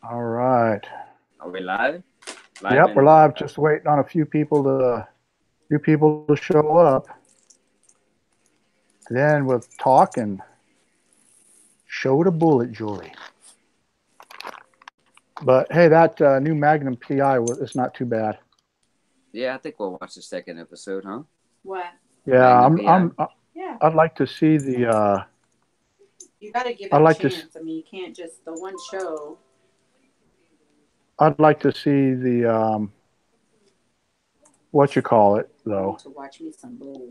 All right. Are we live? Live Yep, we're and live. Just waiting on a few people to show up. Then we'll talk and show the bullet jewelry. But hey, that new Magnum PI is not too bad. yeah, I think we'll watch the second episode, huh? What? Yeah, Magnum I'm. PI. I'm. Yeah, I'd like to see the. you got to give I'd it a like to. chance. I mean, you can't just the one show. I'd like to see the. What you call it I though? need to watch me some bull.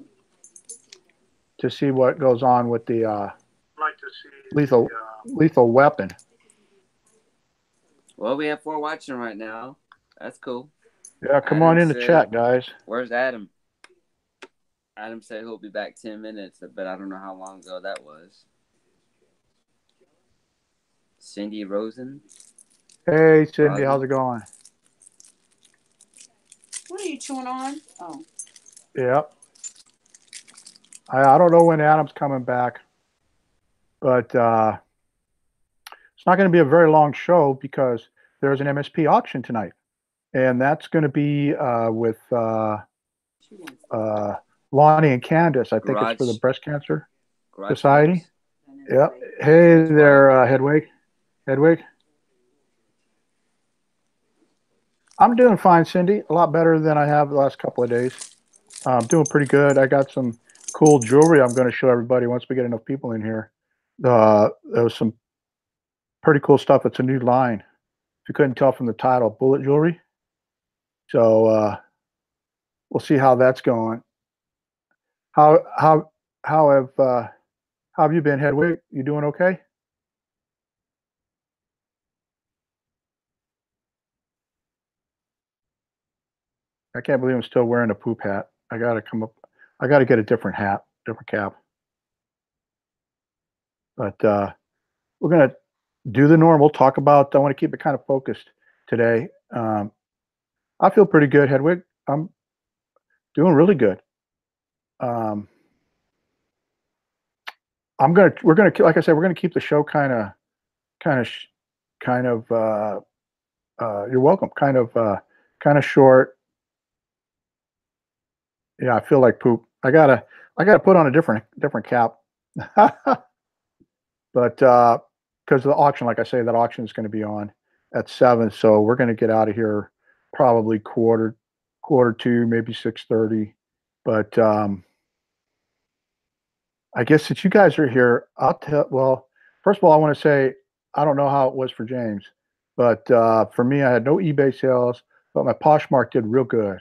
To see what goes on with the Like to see lethal the lethal weapon. Well, we have 4 watching right now. That's cool. Yeah, come on Adam in the said, chat, guys. "Where's Adam?" Adam said he'll be back 10 minutes, but I don't know how long ago that was. Cindy Rosen, Hey, Cindy, how's Rosin. it going? What are you chewing on? Oh, Yep. I don't know when Adam's coming back, but it's not going to be a very long show because there's an MSP auction tonight, and that's going to be with she wants the uh, Lonnie and Candace. I think it's for the Garage, Breast Cancer Garage Society. Flips. Yep. anyway. Hey It's quiet there, down there. Hedwig. Hedwig. I'm doing fine, Cindy. A lot better than I have the last couple of days. I'm doing pretty good. I got some cool jewelry I'm going to show everybody once we get enough people in here. There was some pretty cool stuff. It's a new line. If you couldn't tell from the title, bullet jewelry. So we'll see how that's going. How how how how have you been, Hedwig? You doing okay? I can't believe I'm still wearing a poop hat. I gotta come up. I gotta get a different hat, different cap. But we're gonna do the normal. Talk about. I want to keep it kind of focused today. Um, I feel pretty good, Hedwig. I'm doing really good. Um, We're gonna, like I said, we're gonna keep the show kind of, kind of. You're welcome. Kind of short. Yeah, I feel like poop. I gotta put on a different cap. But because of the auction, like I say, that auction is going to be on at 7, so we're going to get out of here probably quarter two, maybe 6:30. But I guess since you guys are here, I'll tell. Well, first of all, I want to say I don't know how it was for James, but for me, I had no eBay sales, but my Poshmark did real good.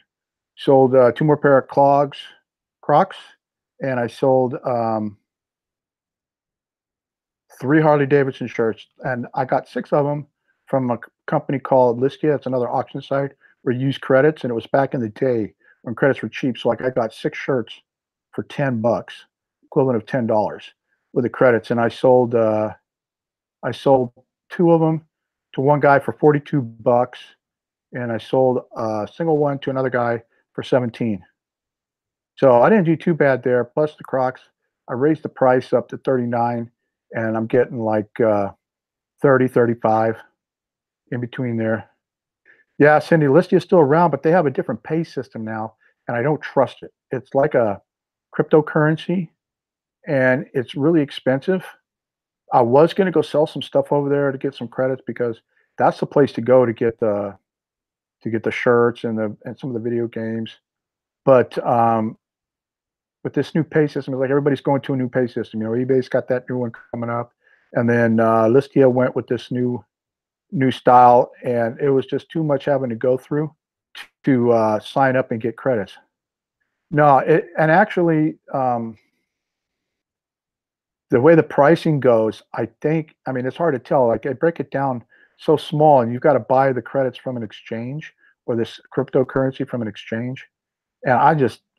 Sold 2 more pair of Crocs, and I sold 3 Harley Davidson shirts, and I got 6 of them from a company called Listia. It's another auction site where you use credits, and it was back in the day when credits were cheap. So like I got 6 shirts for $10, equivalent of $10 with the credits, and I sold 2 of them to one guy for $42, and I sold a single one to another guy for 17. So I didn't do too bad there. Plus the Crocs, I raised the price up to 39, and I'm getting like 30, 35 in between there. Yeah, Cindy, Listia is still around, but they have a different pay system now, and I don't trust it. It's like a cryptocurrency, and it's really expensive. I was going to go sell some stuff over there to get some credits because that's the place to go to get the shirts and some of the video games. But with this new pay system, it's like everybody's going to a new pay system. You know, eBay's got that new one coming up, and then Listia went with this new style, and it was just too much having to go through to sign up and get credits. No, and actually, the way the pricing goes, I think, I mean, it's hard to tell. Like I break it down so small, and you've got to buy the credits from an exchange or this cryptocurrency from an exchange. And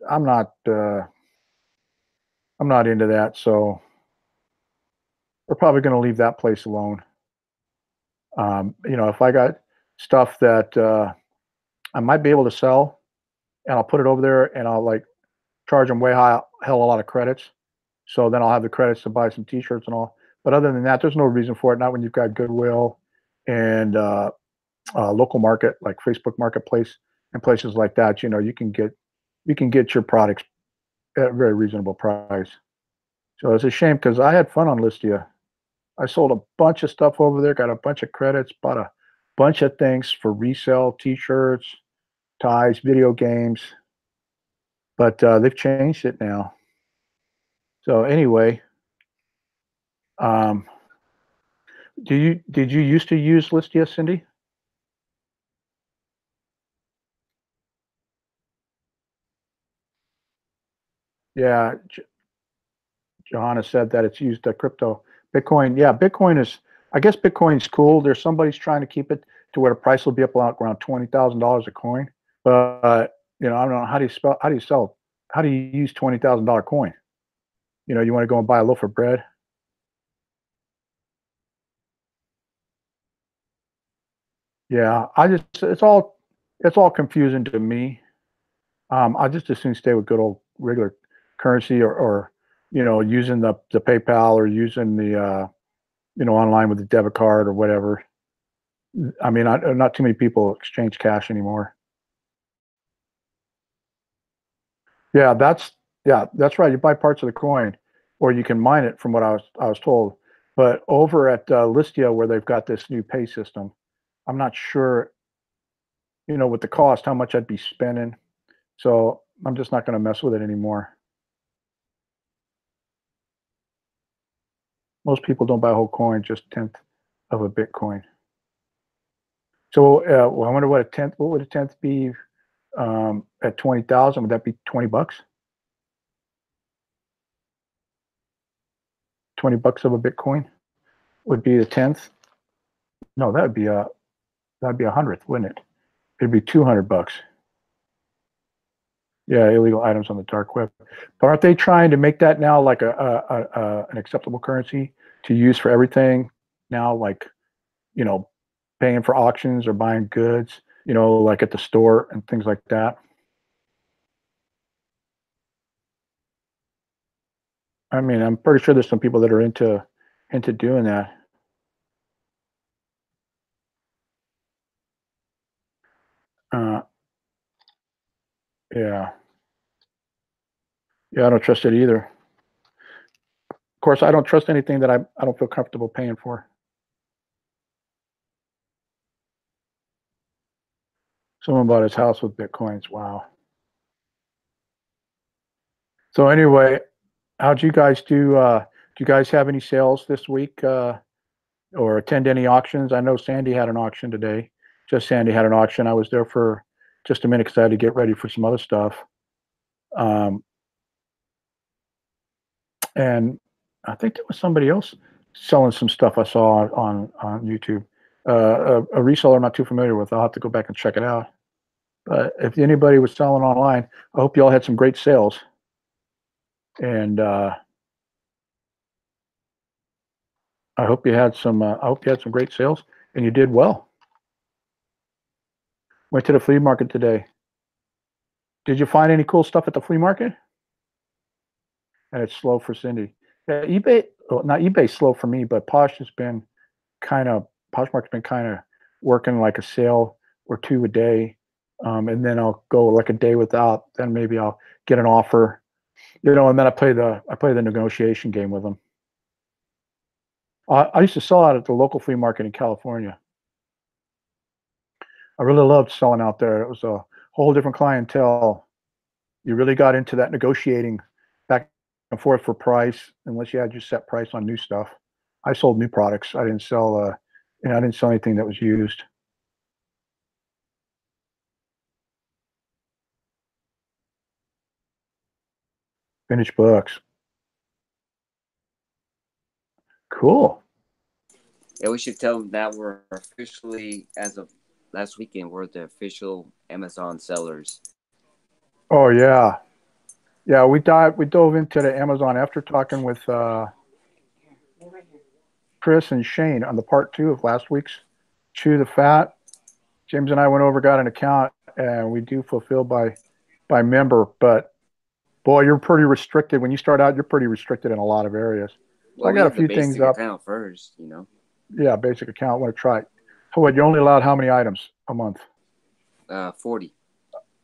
I'm not, I'm not into that. So we're probably going to leave that place alone. If I got stuff that I might be able to sell, and I'll put it over there, and I'll like charge them way high, hell, a lot of credits. So then I'll have the credits to buy some T-shirts and all. But other than that, there's no reason for it. Not when you've got Goodwill and local market like Facebook Marketplace and places like that. You can get your products at a very reasonable price. So it's a shame because I had fun on Listia. I sold a bunch of stuff over there, got a bunch of credits, bought a bunch of things for resale, t-shirts, ties, video games, but they've changed it now. So anyway, um, did you used to use Listia, Cindy? Yeah, Johanna said that it's used crypto. Bitcoin, yeah, I guess Bitcoin's cool. There's somebody's trying to keep it to where the price will be up around $20,000 a coin. But I don't know how do you use $20,000 coin? You want to go and buy a loaf of bread. Yeah, it's all confusing to me. I just as soon stay with good old regular currency or using the PayPal or using the online with the debit card or whatever. I mean, not too many people exchange cash anymore. Yeah, that's right. You buy parts of the coin, or you can mine it, from what I was told. But over at Listia, where they've got this new pay system, I'm not sure, with the cost, how much I'd be spending. So I'm just not going to mess with it anymore. Most people don't buy a whole coin, just tenth of a Bitcoin. So well, I wonder what would a tenth be at 20,000? Would that be $20? $20 of a Bitcoin would be a tenth. No, that'd be a hundredth, wouldn't it? It'd be $200. Yeah, illegal items on the dark web. But aren't they trying to make that now like an acceptable currency to use for everything now? Like, you know, paying for auctions or buying goods, like at the store and things like that. I mean, I'm pretty sure there's some people that are into doing that. Uh, yeah, yeah, I don't trust it either. Of course, I don't trust anything that I don't feel comfortable paying for. Someone bought his house with bitcoins. Wow. So anyway, how'd you guys do? Do you guys have any sales this week or attend any auctions? I know Sandy had an auction today. Just Sandy had an auction. I was there for just a minute because I had to get ready for some other stuff. Um, and I think there was somebody else selling some stuff I saw on YouTube. A reseller I'm not too familiar with. I'll have to go back and check it out. But if anybody was selling online, I hope you all had some great sales. And I hope you had some. I hope you had some great sales, and you did well. Went to the flea market today. Did you find any cool stuff at the flea market? And it's slow for Cindy. Yeah, eBay, well, not eBay's slow for me, but Poshmark's been kind of working like a sale or two a day, and then I'll go like a day without. Then maybe I'll get an offer, and then I play the negotiation game with them. I used to sell out at the local flea market in California. I really loved selling out there. It was a whole different clientele. You really got into that negotiating back and forth for price, unless you had your set price on new stuff. I sold new products. I didn't sell, I didn't sell anything that was used. Vintage books. Cool. Yeah, we should tell them that we're officially, as of last weekend, we're the official Amazon sellers. Oh yeah, yeah. We dove into the Amazon after talking with Chris and Shane on the part 2 of last week's Chew the Fat. James and I went over, got an account, and we do fulfill by member. But boy, you're pretty restricted when you start out. You're pretty restricted in a lot of areas. So Well, I got a few things up. account first, Yeah, basic account. I want to try it. So what, you're only allowed how many items a month? 40.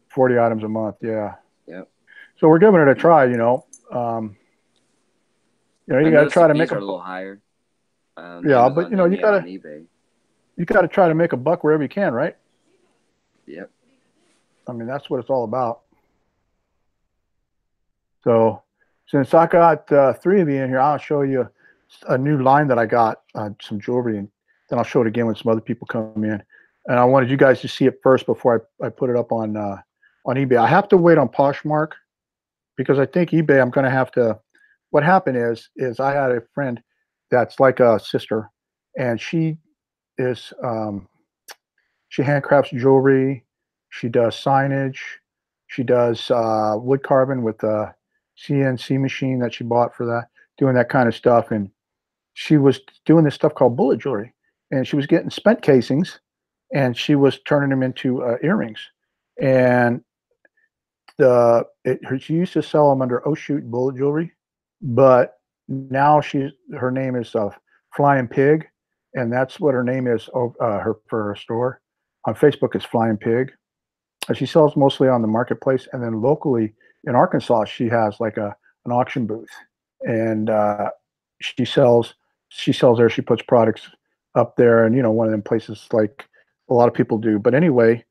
40 items a month, yeah. Yep. So we're giving it a try, you know. You I got to noticed try the to fees make are a a little higher. yeah, but Amazon you know, had me out on eBay. you got to try to make a buck wherever you can, right? Yep. I mean, that's what it's all about. So since I got 3 of you in here, I'll show you a new line that I got, some jewelry, and then I'll show it again when some other people come in. And I wanted you guys to see it first before I put it up on eBay. I have to wait on Poshmark because I think eBay I'm going to have to. What happened is I had a friend that's like a sister, and she is she handcrafts jewelry, she does signage, she does wood carving with a CNC machine that she bought for that, doing that kind of stuff. And she was doing this stuff called bullet jewelry, and she was getting spent casings, and she was turning them into earrings. And she used to sell them under Oh Shoot Bullet Jewelry, but now her name is Flying Pig, and that's what her name is. Her for her store on Facebook is Flying Pig. She sells mostly on the marketplace, and then locally in Arkansas, she has like an auction booth, and she sells there. She puts products up there, and you know, one of them places like a lot of people do. But anyway,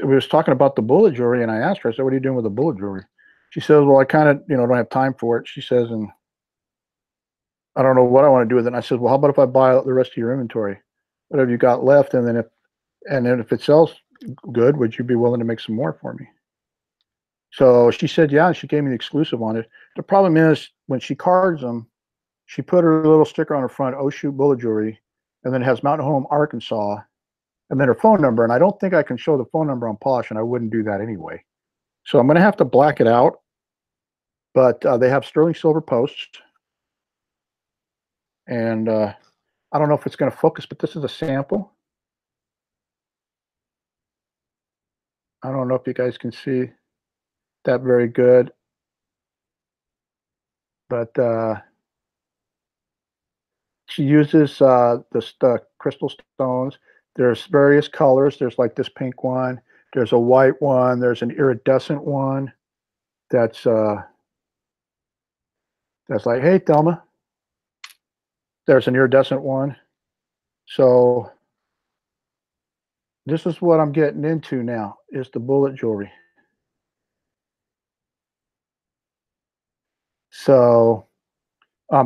we was talking about the bullet jewelry, and I asked her, I said, "What are you doing with the bullet jewelry?" She says, "Well, I kind of, you know, don't have time for it." She says, "And I don't know what I want to do with it." And I said, "Well, how about if I buy the rest of your inventory? What have you got left? And then if it sells good, would you be willing to make some more for me?" So she said, yeah, and she gave me the exclusive on it. The problem is when she cards them, she put her little sticker on her front, Oh Shoot Bullet Jewelry, and then it has Mountain Home, Arkansas, and then her phone number. And I don't think I can show the phone number on Posh, and I wouldn't do that anyway. So I'm going to have to black it out. But they have sterling silver posts. And I don't know if it's going to focus, but this is a sample. I don't know if you guys can see that very good. But she uses the crystal stones. There's various colors. There's like this pink one. There's a white one. There's an iridescent one. That's like, hey, Thelma. There's an iridescent one. So this is what I'm getting into now, is the bullet jewelry. So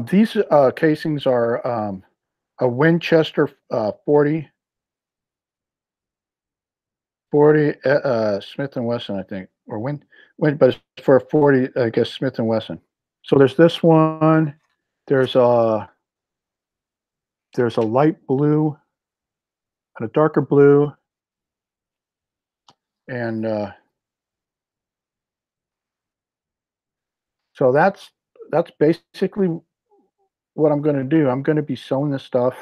these casings are a Winchester 40 Smith & Wesson, I think, or but it's for a 40, I guess, Smith & Wesson. So there's this one. There's a light blue and a darker blue, and so that's basically what I'm going to do. I'm going to be selling this stuff.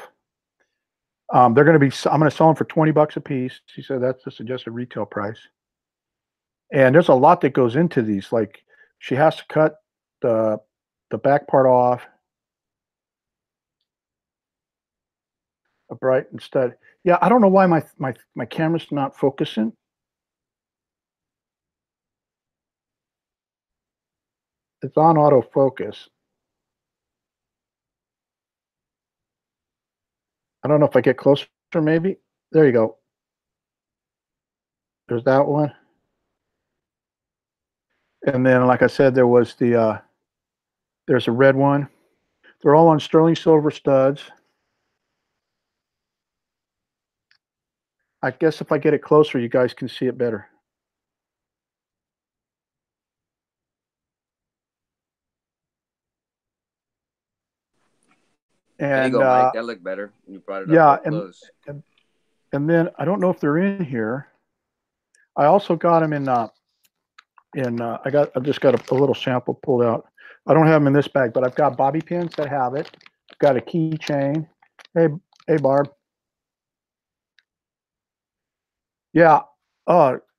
I'm going to sell them for $20 a piece. She said that's the suggested retail price. And there's a lot that goes into these. Like she has to cut the back part off, a bright instead. Yeah, I don't know why my camera's not focusing. It's on autofocus. I don't know if I get closer, maybe. There you go. There's that one. And then, like I said, there was there's a red one. They're all on sterling silver studs. I guess if I get it closer, you guys can see it better. There you And go, Mike. That looked better. You brought it up yeah, real close. and then I don't know if they're in here. I also got them I've just got a little sample pulled out. I don't have them in this bag, but I've got bobby pins that have it. I've got a keychain. Hey, Barb. Yeah.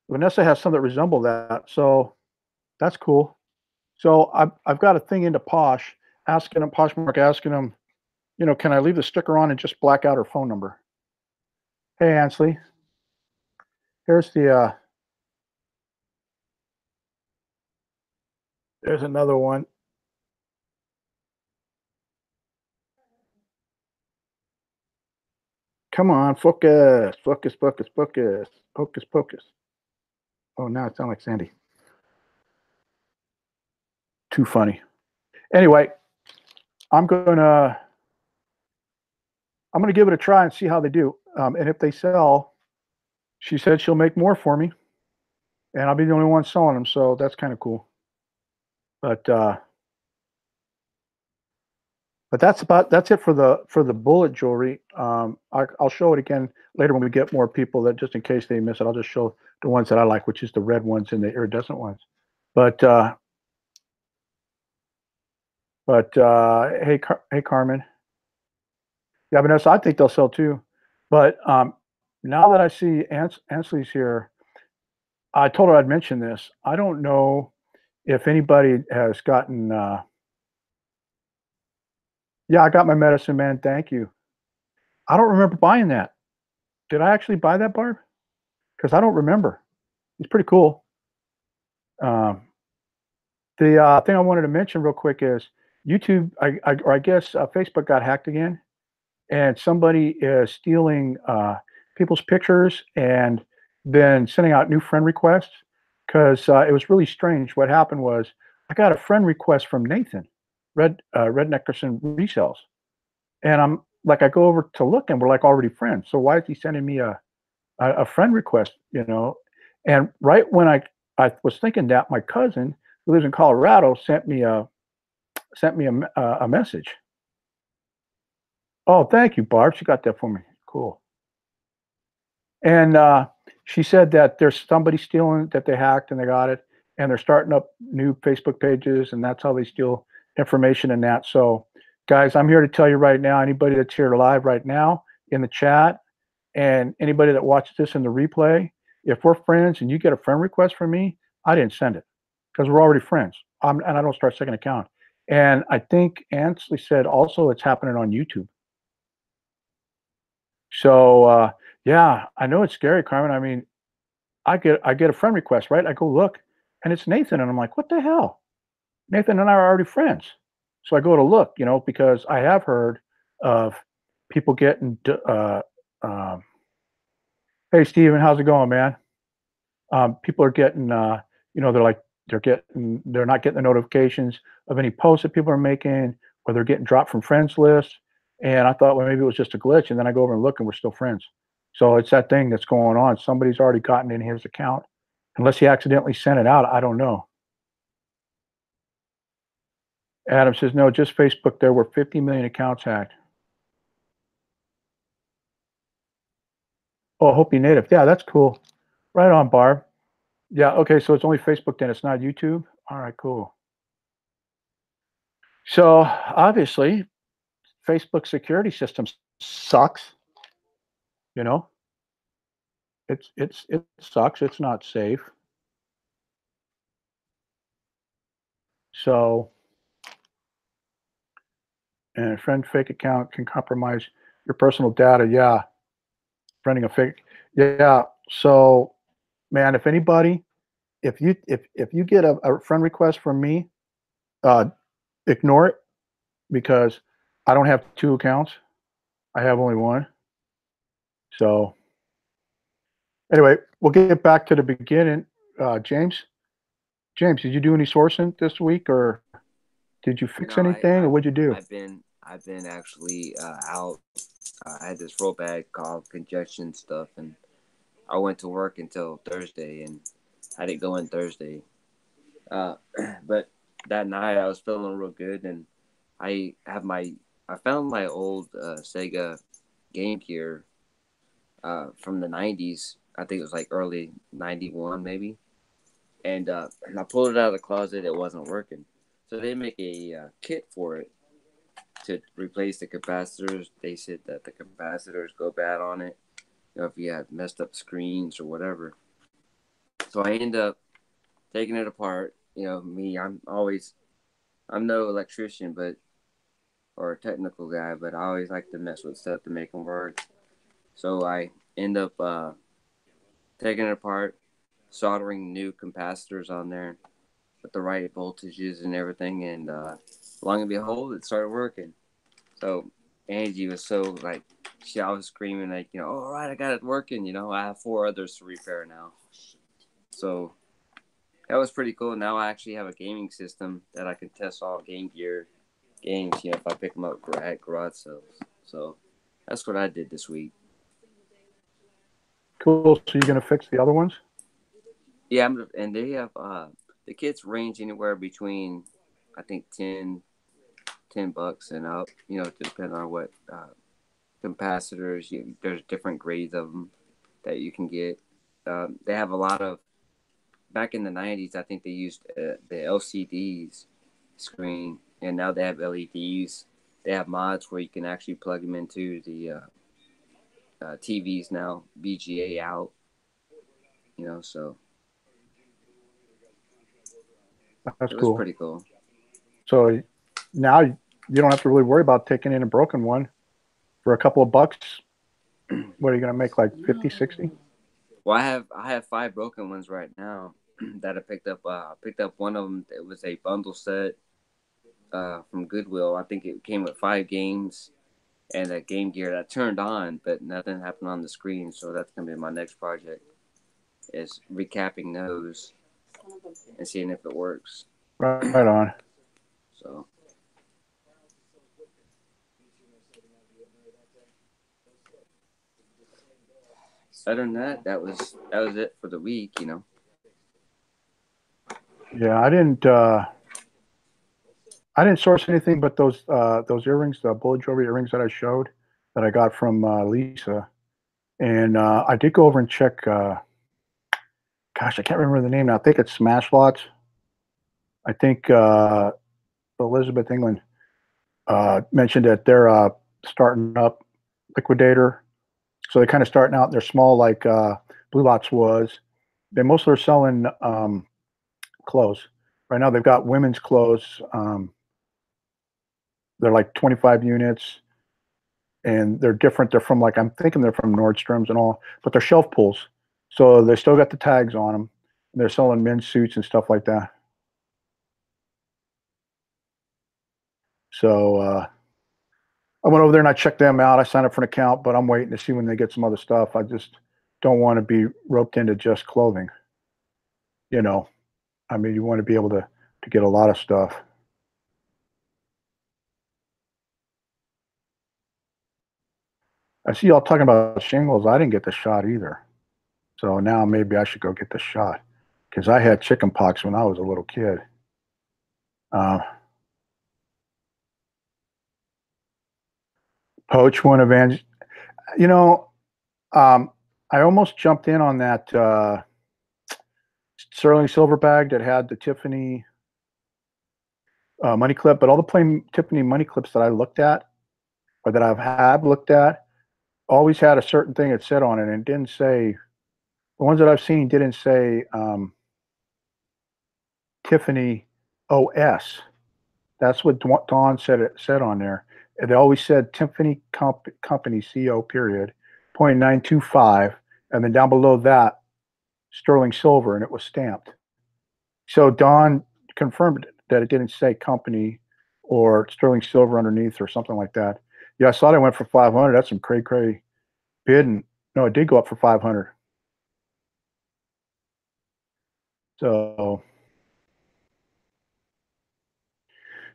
Vanessa has some that resemble that, so that's cool. So I've got a thing into Posh, Poshmark, asking them, you know, can I leave the sticker on and just black out her phone number? Hey, Ansley. Here's the there's another one. Come on, focus, focus, focus, focus, hocus pocus. Oh, now it sounds like Sandy. Too funny. Anyway, I'm gonna give it a try and see how they do. And if they sell, she said she'll make more for me, and I'll be the only one selling them. So that's kind of cool. But that's it for the bullet jewelry. I'll show it again later when we get more people, that just in case they miss it. I'll just show the ones that I like, which is the red ones and the iridescent ones. But hey, hey, Carmen. Yeah, Vanessa, I think they'll sell too. But now that I see Ansley's here, I told her I'd mention this. I don't know if anybody has gotten. Yeah, I got my medicine man. Thank you. I don't remember buying that. Did I actually buy that, Barb? Because I don't remember. It's pretty cool. Um, the thing I wanted to mention real quick is YouTube, or I guess Facebook got hacked again, and somebody is stealing people's pictures and then sending out new friend requests. Because it was really strange. What happened was I got a friend request from Nathan, Red Neckerson Resells, and I'm like, I go over to look, and we're like already friends. So why is he sending me a friend request? You know, and right when I was thinking that, my cousin who lives in Colorado sent me a message. Oh, thank you, Barb. She got that for me. Cool. And she said that there's somebody stealing, that they hacked and they got it, and they're starting up new Facebook pages, and that's how they steal information and that. So, guys, I'm here to tell you right now, anybody that's here live right now in the chat, and anybody that watches this in the replay, if we're friends and you get a friend request from me, I didn't send it because we're already friends. And I don't start a second account. And I think Ansley said also it's happening on YouTube. So yeah, I know it's scary, Carmen. I mean, I get a friend request, right? I go look, and it's Nathan, and I'm like, what the hell? Nathan and I are already friends. So I go to look, because I have heard of people getting. Hey, Steven, how's it going, man? People are getting, they're not getting the notifications of any posts that people are making, or they're getting dropped from friends lists. And I thought, well, maybe it was just a glitch. And then I go over and look, and we're still friends. So it's that thing that's going on. Somebody's already gotten in his account, unless he accidentally sent it out. I don't know. Adam says, no, just Facebook. There were 50 million accounts hacked. Oh, Hopi Native. Yeah, that's cool. Right on, Barb. Yeah, okay, so it's only Facebook then. It's not YouTube? All right, cool. So obviously, Facebook security system sucks. You know, it sucks. It's not safe. So, and a friend fake account can compromise your personal data. Yeah, friending a fake. Yeah. So, man, if anybody, if you get a friend request from me, uh, ignore it, because I don't have two accounts. I have only one. So anyway, we'll get back to the beginning. James, did you do any sourcing this week, or did you fix No, anything, or what'd you do? I've been actually out. I had this roll bag called congestion stuff, and I went to work until Thursday, and I didn't go in Thursday. But that night I was feeling real good, and I found my old Sega Game Gear from the '90s. I think it was like early '91 maybe, and I pulled it out of the closet. It wasn't working, so they make a kit for it to replace the capacitors. They said that the capacitors go bad on it, if you have messed up screens or whatever. So I end up taking it apart. I'm no electrician, or a technical guy, but I always like to mess with stuff to make them work. So I end up taking it apart, soldering new capacitors on there with the right voltages and everything, and long and behold, it started working. So Angie was so like, I was screaming like, all right, I got it working. I have 4 others to repair now. So that was pretty cool. Now I actually have a gaming system that I can test all Game Gear games, if I pick them up at garage sales. So that's what I did this week. Cool. So you're gonna fix the other ones? Yeah, and they have the kits range anywhere between, I think, $10 and up. Depending on what capacitors. There's different grades of them that you can get. They have a lot of. Back in the '90s, I think they used the LCDs screen, and now they have LEDs. They have mods where you can actually plug them into the TVs now, VGA out. So That's it was cool. pretty cool. So now you don't have to really worry about taking in a broken one for a couple of bucks. What are you gonna make, like 50, 60? Well, I have 5 broken ones right now that I picked up. I picked up one of them. It was a bundle set from Goodwill. I think it came with 5 games and a Game Gear that turned on, but nothing happened on the screen. So that's gonna be my next project, is recapping those and seeing if it works. Right on. So other than that, that was it for the week. Yeah, I didn't source anything but those earrings, the bullet jewelry earrings that I showed that I got from Lisa. And I did go over and check. Gosh, I can't remember the name now. I think it's Smashlots. I think Elizabeth England mentioned that they're starting up Liquidator. So they're kind of starting out. They're small, like Blue Lots was. They mostly are selling clothes. Right now, they've got women's clothes. They're like 25 units, and they're different. They're from, like, I'm thinking they're from Nordstrom's and all, but they're shelf pulls. So they still got the tags on them. They're selling men's suits and stuff like that. So I went over there and I checked them out. I signed up for an account, but I'm waiting to see when they get some other stuff. I just don't want to be roped into just clothing. I mean, you want to be able to get a lot of stuff. I see y'all talking about shingles. I didn't get the shot either. So now maybe I should go get the shot because I had chicken pox when I was a little kid. Poach one event. You know, um, I almost jumped in on that sterling silver bag that had the Tiffany money clip, but all the plain Tiffany money clips that I looked at or that I've had looked at always had a certain thing it said on it, and it didn't say. The ones that I've seen didn't say Tiffany OS. That's what Dawn said. It said on there. They always said Tiffany Company CO period 0.925, and then down below that sterling silver, and it was stamped. So Dawn confirmed that it didn't say company or sterling silver underneath or something like that. Yeah, I saw it went for 500. That's some cray bid, and no, it did go up for 500. So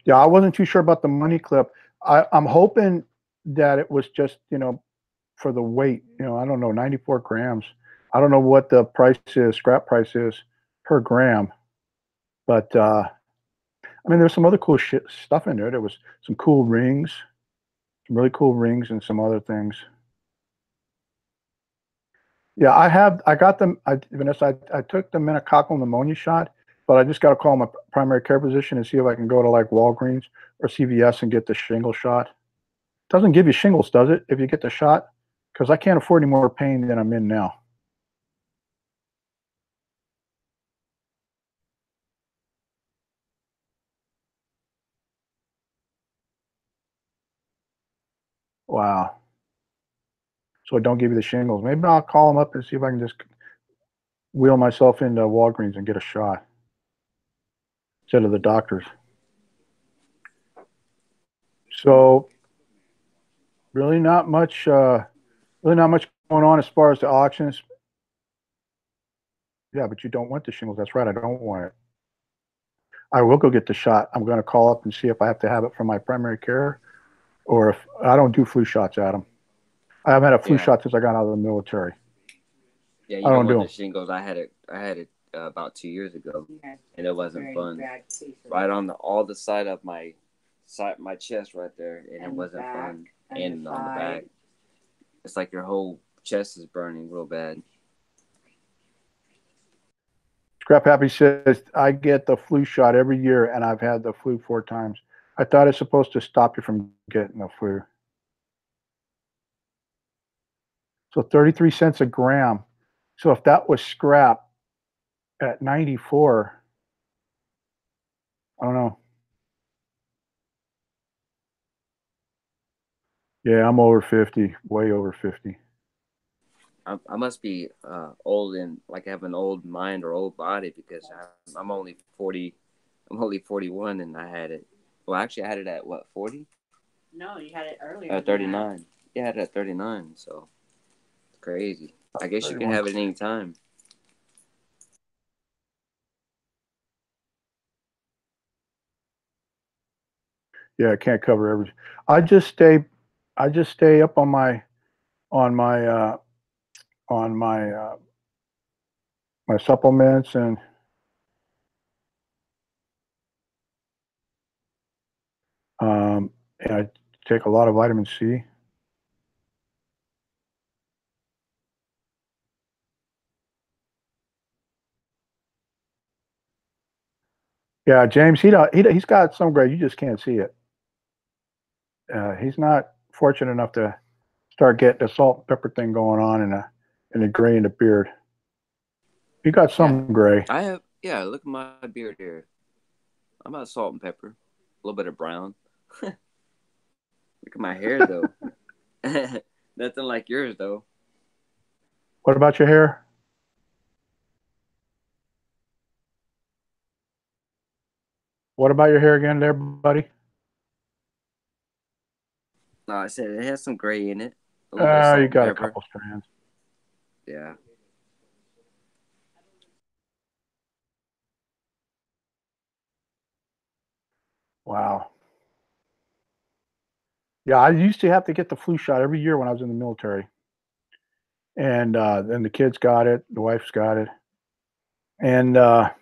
yeah, I wasn't too sure about the money clip. I'm hoping that it was just, for the weight. I don't know, 94 grams. I don't know what the price is, scrap price is per gram, but I mean, there's some other cool stuff in there. There was some cool rings, some really cool rings, and some other things. Yeah, I got them. Vanessa, I took the meningococcal pneumonia shot, but I just got to call my primary care physician and see if I can go to like Walgreens or CVS and get the shingle shot. Doesn't give you shingles, does it, if you get the shot? Because I can't afford any more pain than I'm in now. Wow. so don't give you the shingles. Maybe I'll call them up and see if I can just wheel myself into Walgreens and get a shot instead of the doctors. So really not much going on as far as the auctions. Yeah, but you don't want the shingles. That's right. I don't want it. I will go get the shot. I'm going to call up and see if I have to have it from my primary care or if I don't do flu shots, Adam. I haven't had a flu shot since I got out of the military. Yeah, you don't want the shingles. I had it about 2 years ago, and it wasn't fun. Right on all the side of my chest right there, and it wasn't fun. And on the back, it's like your whole chest is burning real bad. Scrap Happy says, I get the flu shot every year, and I've had the flu 4 times. I thought it's supposed to stop you from getting the flu. So 33 cents a gram. So if that was scrap at 94, I don't know. Yeah, I'm over 50, way over 50. I must be old and like have an old mind or old body because I'm only 40. I'm only 41 and I had it. Well, actually, I had it at what, 40? No, you had it earlier. At 39. Yeah, I had it at 39. So it's crazy. I guess 31. You can have it any time. Yeah, I can't cover everything. I just stay up on my my supplements and I take a lot of vitamin C. Yeah, James, he's got some gray. You just can't see it. He's not fortunate enough to start getting the salt and pepper thing going on and the gray in the beard. He got some gray. I have, look at my beard here. I'm about salt and pepper. A little bit of brown. Look at my hair, though. Nothing like yours, though. What about your hair? What about your hair again there, buddy? No, I said it has some gray in it. You got a couple strands. Yeah. Wow. Yeah, I used to have to get the flu shot every year when I was in the military. And then the kids got it, the wife's got it. And man,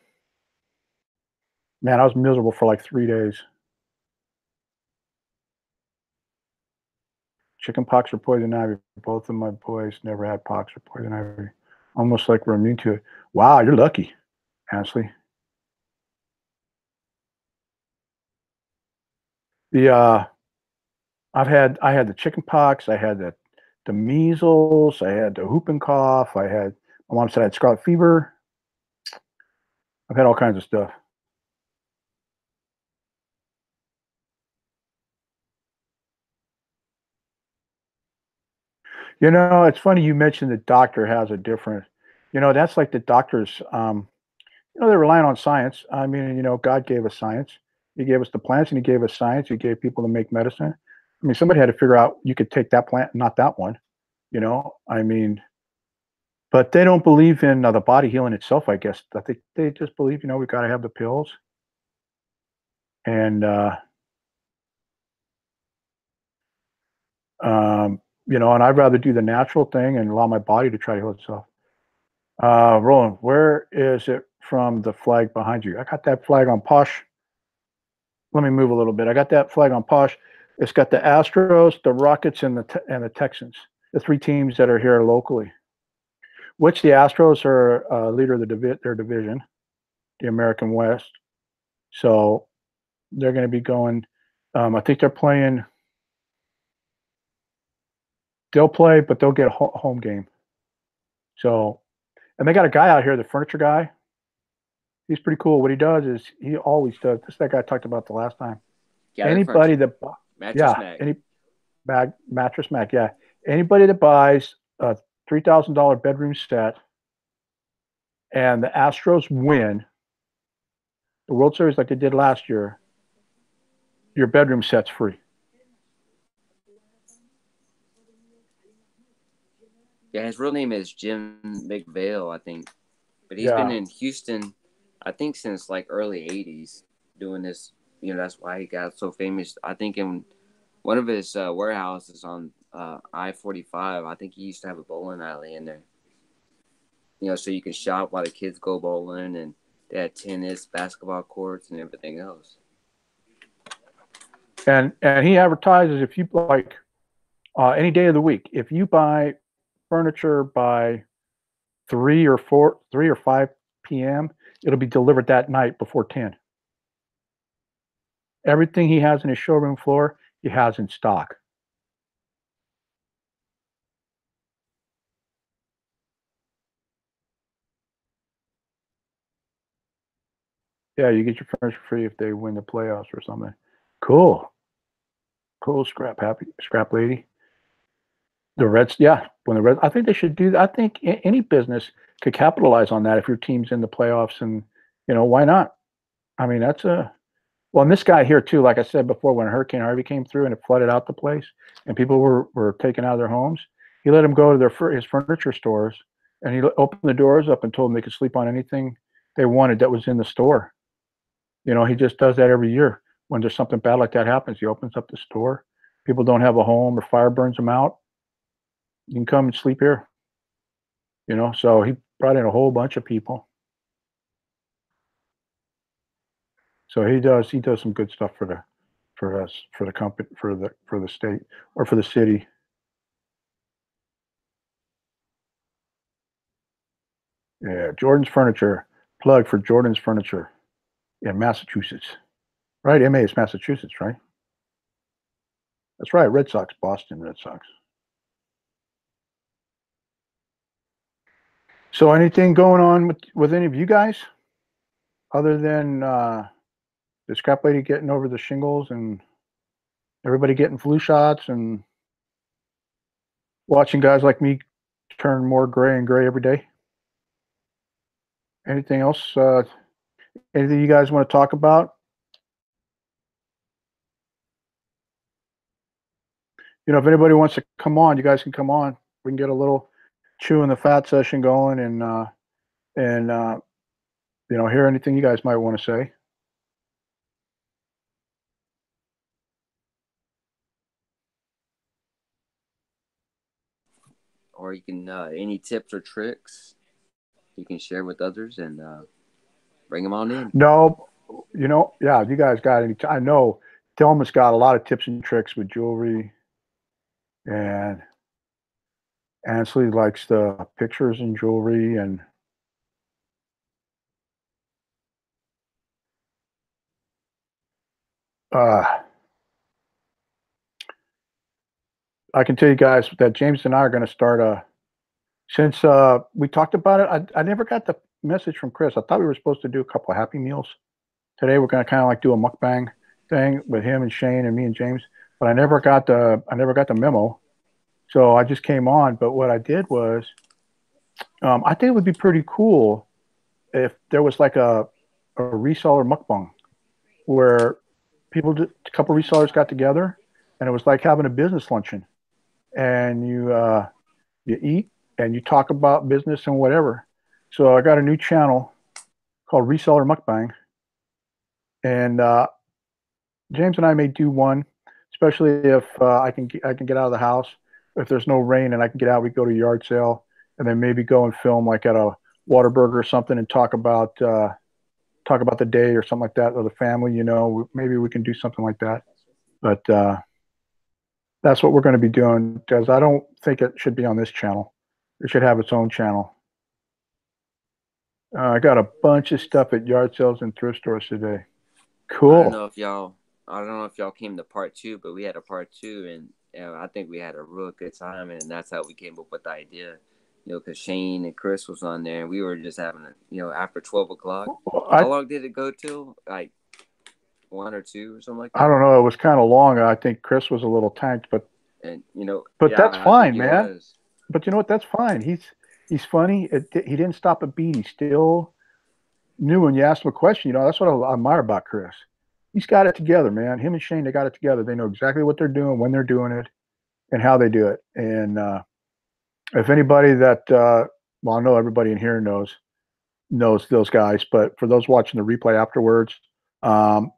I was miserable for like 3 days. Chicken pox or poison ivy. Both of my boys never had pox or poison ivy. Almost like we're immune to it. Wow, you're lucky, Ashley. I had the chicken pox, I had the measles, I had the whooping cough, my mom said I had scarlet fever. I've had all kinds of stuff. You know, it's funny you mentioned the doctor has a different, that's like the doctors, they're relying on science. I mean, God gave us science. He gave us the plants and he gave us science. He gave people to make medicine. I mean, somebody had to figure out you could take that plant, not that one, I mean, but they don't believe in the body healing itself, I guess. I think they just believe, we got to have the pills. And, and I'd rather do the natural thing and allow my body to try to heal itself. Roland, where is it from the flag behind you? I got that flag on Posh. Let me move a little bit. I got that flag on Posh. It's got the Astros, the Rockets, and the Texans, the 3 teams that are here locally. Which the Astros are leader of their division, the American West. So they're going to be going. I think they're playing. They'll play, but they'll get a home game. So, and they got a guy out here, the furniture guy. He's pretty cool. What he does is he always does. This is that guy I talked about the last time. Yeah, anybody that Mattress Mac. Mattress Mac, yeah. Anybody that buys a $3,000 bedroom set and the Astros win the World Series like they did last year, your bedroom set's free. Yeah, his real name is Jim McVale, I think. But he's been in Houston, I think, since like early 80s doing this. That's why he got so famous. I think in one of his warehouses on I-45, I think he used to have a bowling alley in there. So you can shop while the kids go bowling, and they had tennis, basketball courts, and everything else. And he advertises if you like any day of the week, if you buy furniture by 3 or 5 p.m., it'll be delivered that night before 10. Everything he has in his showroom floor, he has in stock. Yeah, you get your furniture free if they win the playoffs or something. Cool. Cool, scrap lady. The Reds, yeah. When the Reds, I think they should do that. I think any business could capitalize on that if your team's in the playoffs, and why not? I mean, well, and this guy here too. Like I said before, when Hurricane Harvey came through and it flooded out the place, and people were taken out of their homes, he let them go to his furniture stores, and he opened the doors up and told them they could sleep on anything they wanted that was in the store. He just does that every year. When there's something bad like that happens, he opens up the store. People don't have a home or fire burns them out. You can come and sleep here. So he brought in a whole bunch of people. So he does some good stuff for the company, for the state, or for the city. Yeah, Jordan's Furniture. Plug for Jordan's Furniture in Massachusetts. Right? MA is Massachusetts, right? That's right. Red Sox, Boston Red Sox. So anything going on with any of you guys other than the scrap lady getting over the shingles and everybody getting flu shots and watching guys like me turn more gray and gray every day? Anything else? Anything you guys want to talk about? If anybody wants to come on, you guys can come on. We can get a little chewing the fat session going and hear anything you guys might want to say. Or you can any tips or tricks you can share with others and bring them on in. No, yeah, you guys got any? I know Thelma's got a lot of tips and tricks with jewelry, and Ansley likes the pictures and jewelry, and I can tell you guys that James and I are going to start since we talked about it. I never got the message from Chris. I thought we were supposed to do a couple of Happy Meals today. We're going to kind of like do a mukbang thing with him and Shane and me and James, but I never got the memo. So I just came on. But what I did was, I think it would be pretty cool if there was like a reseller mukbang where a couple of resellers got together, and it was like having a business luncheon, and you eat and you talk about business and whatever. So I got a new channel called Reseller Mukbang, and James and I may do one, especially if I can get out of the house. If there's no rain and I can get out, we go to a yard sale, and then maybe go and film like at a Whataburger or something and talk about the day or something like that, or the family. Maybe we can do something like that. But that's what we're going to be doing, because I don't think it should be on this channel. It should have its own channel. I got a bunch of stuff at yard sales and thrift stores today. Cool. I don't know if y'all came to part 2, but we had a part 2, and I think we had a real good time, and that's how we came up with the idea. Because Shane and Chris was on there, and we were just having after 12 o'clock. How long did it go till? Like 1 or 2 or something like that? I don't know. It was kind of long. I think Chris was a little tanked, but And But yeah, that's I think fine, he man. was. But you know what? That's fine. He's funny. He didn't stop a beat. He still knew when you asked him a question. That's what I admire about Chris. He's got it together, man. Him and Shane, they got it together. They know exactly what they're doing, when they're doing it, and how they do it. And if anybody that, well, I know everybody in here knows those guys, but for those watching the replay afterwards, um,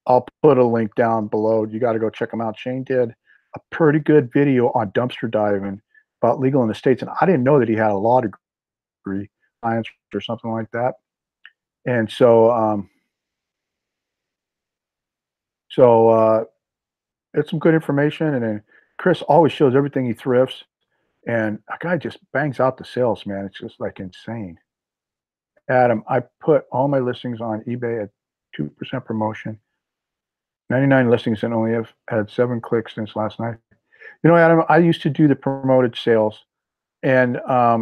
I'll put a link down below. You got to go check them out. Shane did a pretty good video on dumpster diving about legal in the States, and I didn't know that he had a law degree, science or something like that. And so it's some good information. And then Chris always shows everything he thrifts, and a guy just bangs out the sales, man. It's just like insane. Adam, I put all my listings on eBay at 2% promotion. 99 listings and only have had 7 clicks since last night. Adam, I used to do the promoted sales, and I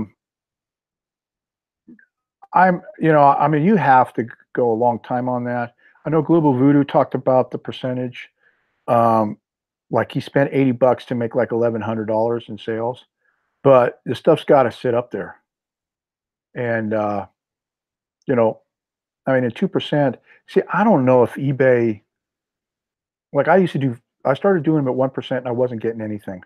mean, you have to go a long time on that. I know Global Voodoo talked about the percentage. Like he spent $80 to make like $1,100 in sales, but the stuff's got to sit up there. And I mean, at 2%. See, I don't know if eBay. Like I started doing them at 1%, and I wasn't getting anything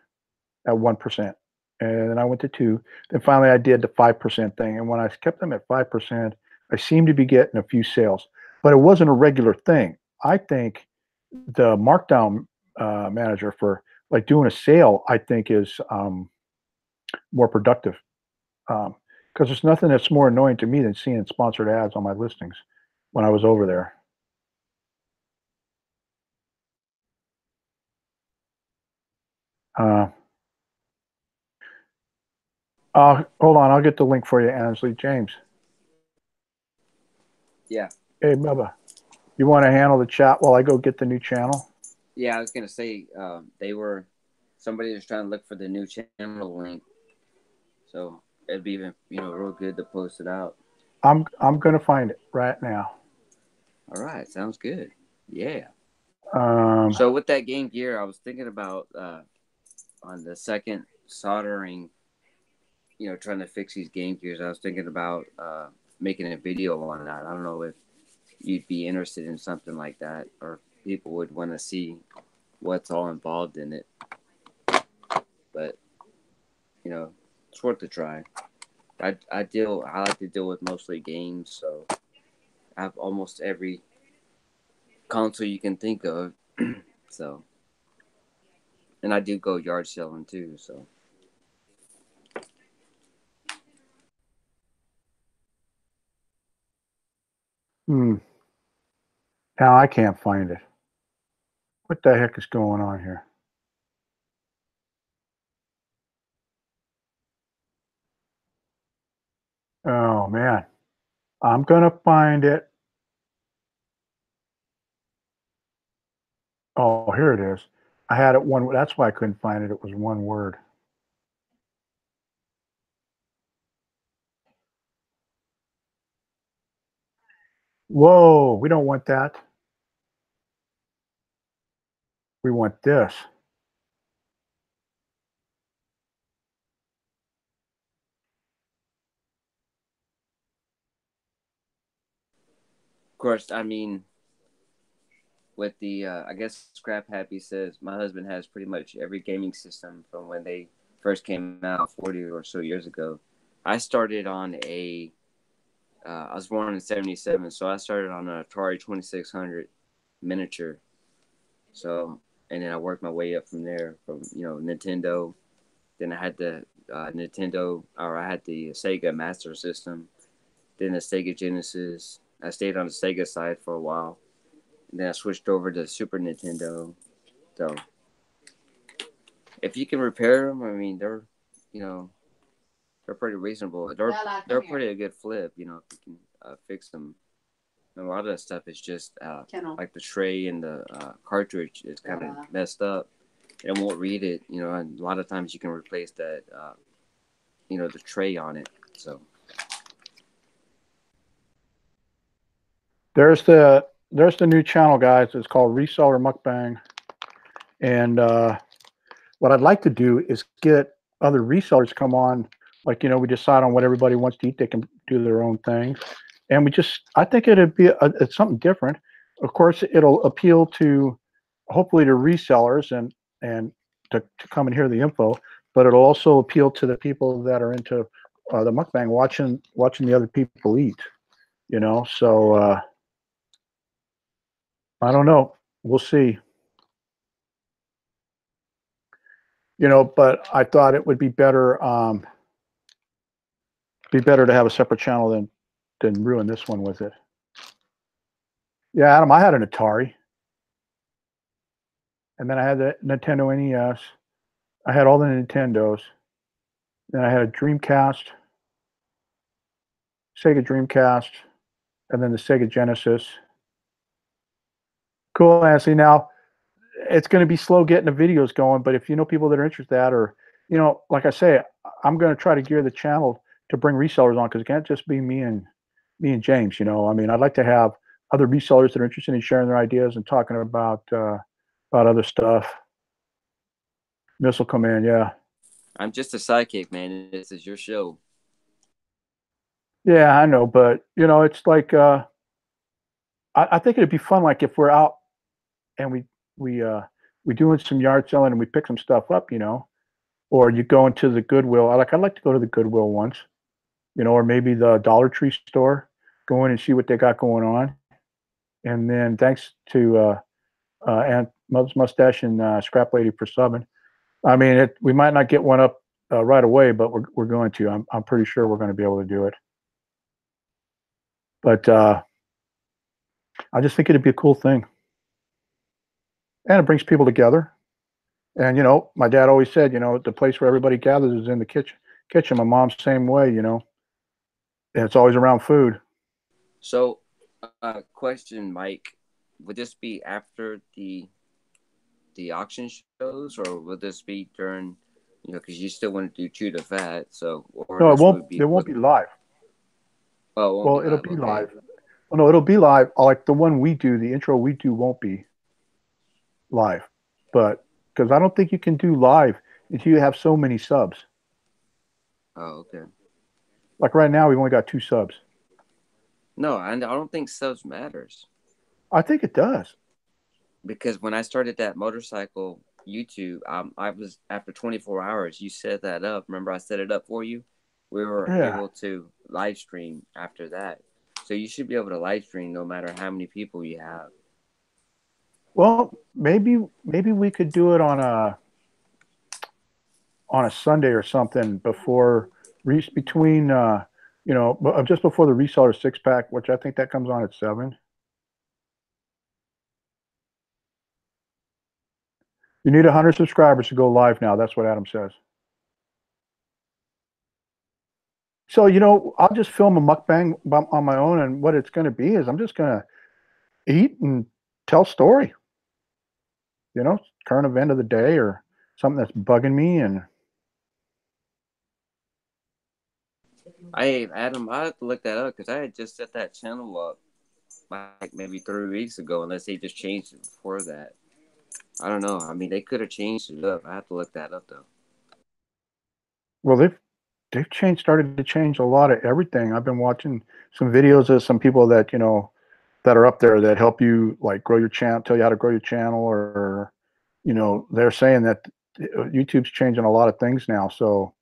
at 1%. And then I went to 2. Then finally I did the 5% thing. And when I kept them at 5%, I seemed to be getting a few sales, but it wasn't a regular thing. I think the markdown manager for like doing a sale, I think is more productive. Because there's nothing that's more annoying to me than seeing sponsored ads on my listings when I was over there. Hold on, I'll get the link for you, Ansley. James. Yeah. Hey, Bubba. You want to handle the chat while I go get the new channel? Yeah, I was gonna say somebody was trying to look for the new channel link, so it'd be even real good to post it out. I'm gonna find it right now. All right, sounds good. Yeah. So with that Game Gear, I was thinking about on the second soldering, trying to fix these Game Gears. I was thinking about making a video on that. I don't know if you'd be interested in something like that, or people would want to see what's all involved in it. But it's worth a try. I like to deal with mostly games, so I have almost every console you can think of. So, and I do go yard selling too. So, now I can't find it. What the heck is going on here? Oh man, I'm gonna find it. Oh, here it is. I had it one. That's why I couldn't find it. It was one word. Whoa, we don't want that. We want this. of course, I mean, with the I guess Scrap Happy says my husband has pretty much every gaming system from when they first came out 40 or so years ago. I started on I was born in '77, so I started on an Atari 2600 miniature. So, and then I worked my way up from there, from Nintendo. Then I had the Nintendo, or I had the Sega Master System. Then the Sega Genesis. I stayed on the Sega side for a while. And then I switched over to Super Nintendo. So, if you can repair them, I mean, they're pretty reasonable. They're pretty a good flip, if you can fix them. And a lot of that stuff is just like the tray and the cartridge is kind of messed up. It won't read it, and a lot of times you can replace that, the tray on it. So There's the new channel, guys. It's called Reseller Mukbang, and what I'd like to do is get other resellers come on, like, we decide on what everybody wants to eat. They can do their own thing. And I think it'd be it's something different. Of course, it'll appeal to, hopefully, to resellers and to come and hear the info, but it'll also appeal to the people that are into the mukbang, watching the other people eat, So I don't know. We'll see. But I thought it would be better to have a separate channel than ruin this one with it. Yeah, Adam, I had an Atari, and then I had the Nintendo NES. I had all the Nintendos. Then I had a Dreamcast, Sega Dreamcast, and then the Sega Genesis. Cool, Nancy. Now, it's going to be slow getting the videos going, but if you know people that are interested in that, or, like I say, I'm going to try to gear the channel to bring resellers on, because it can't just be me and James. I mean, I'd like to have other resellers that are interested in sharing their ideas and talking about other stuff. This will come in, yeah. I'm just a sidekick, man. This is your show. Yeah, I know, but it's like I think it'd be fun, like if we're out and we doing some yard selling and we pick some stuff up, or you go into the Goodwill. I'd like to go to the Goodwill once, or maybe the Dollar Tree store, go in and see what they got going on. And then thanks to Aunt Mother's Mustache and Scrap Lady for subbing. I mean, we might not get one up right away, but we're going to. I'm pretty sure we're going to be able to do it. But I just think it'd be a cool thing, and it brings people together. And my dad always said, the place where everybody gathers is in the kitchen. My mom's same way, and it's always around food. So, question, Mike, would this be after the auction shows, or will this be during, because you still want to do Chew the Fat, so no, it won't. It won't be live. Oh, well, it'll be live. Well, no, it'll be live. Like the one we do, the intro we do won't be live, but because I don't think you can do live until you have so many subs. Oh, okay. Like right now, we've only got 2 subs. No, I don't think subs matters. I think it does. Because when I started that motorcycle YouTube, I was, after 24 hours, you set that up. Remember, I set it up for you? We were able to live stream after that. So you should be able to live stream no matter how many people you have. Well, maybe we could do it on a Sunday or something between just before the reseller 6-pack, which I think that comes on at 7. You need 100 subscribers to go live now. That's what Adam says. So, I'll just film a mukbang on my own, and what it's going to be is I'm just going to eat and tell story. Current event of the day or something that's bugging me. And Adam, I have to look that up because I had just set that channel up like maybe 3 weeks ago, unless they just changed it before that. I don't know. I mean, they could have changed it up. I have to look that up though. Well, they've started to change a lot of everything. I've been watching some videos of some people that that are up there that help you like grow your channel, tell you how to grow your channel, or they're saying that YouTube's changing a lot of things now. So,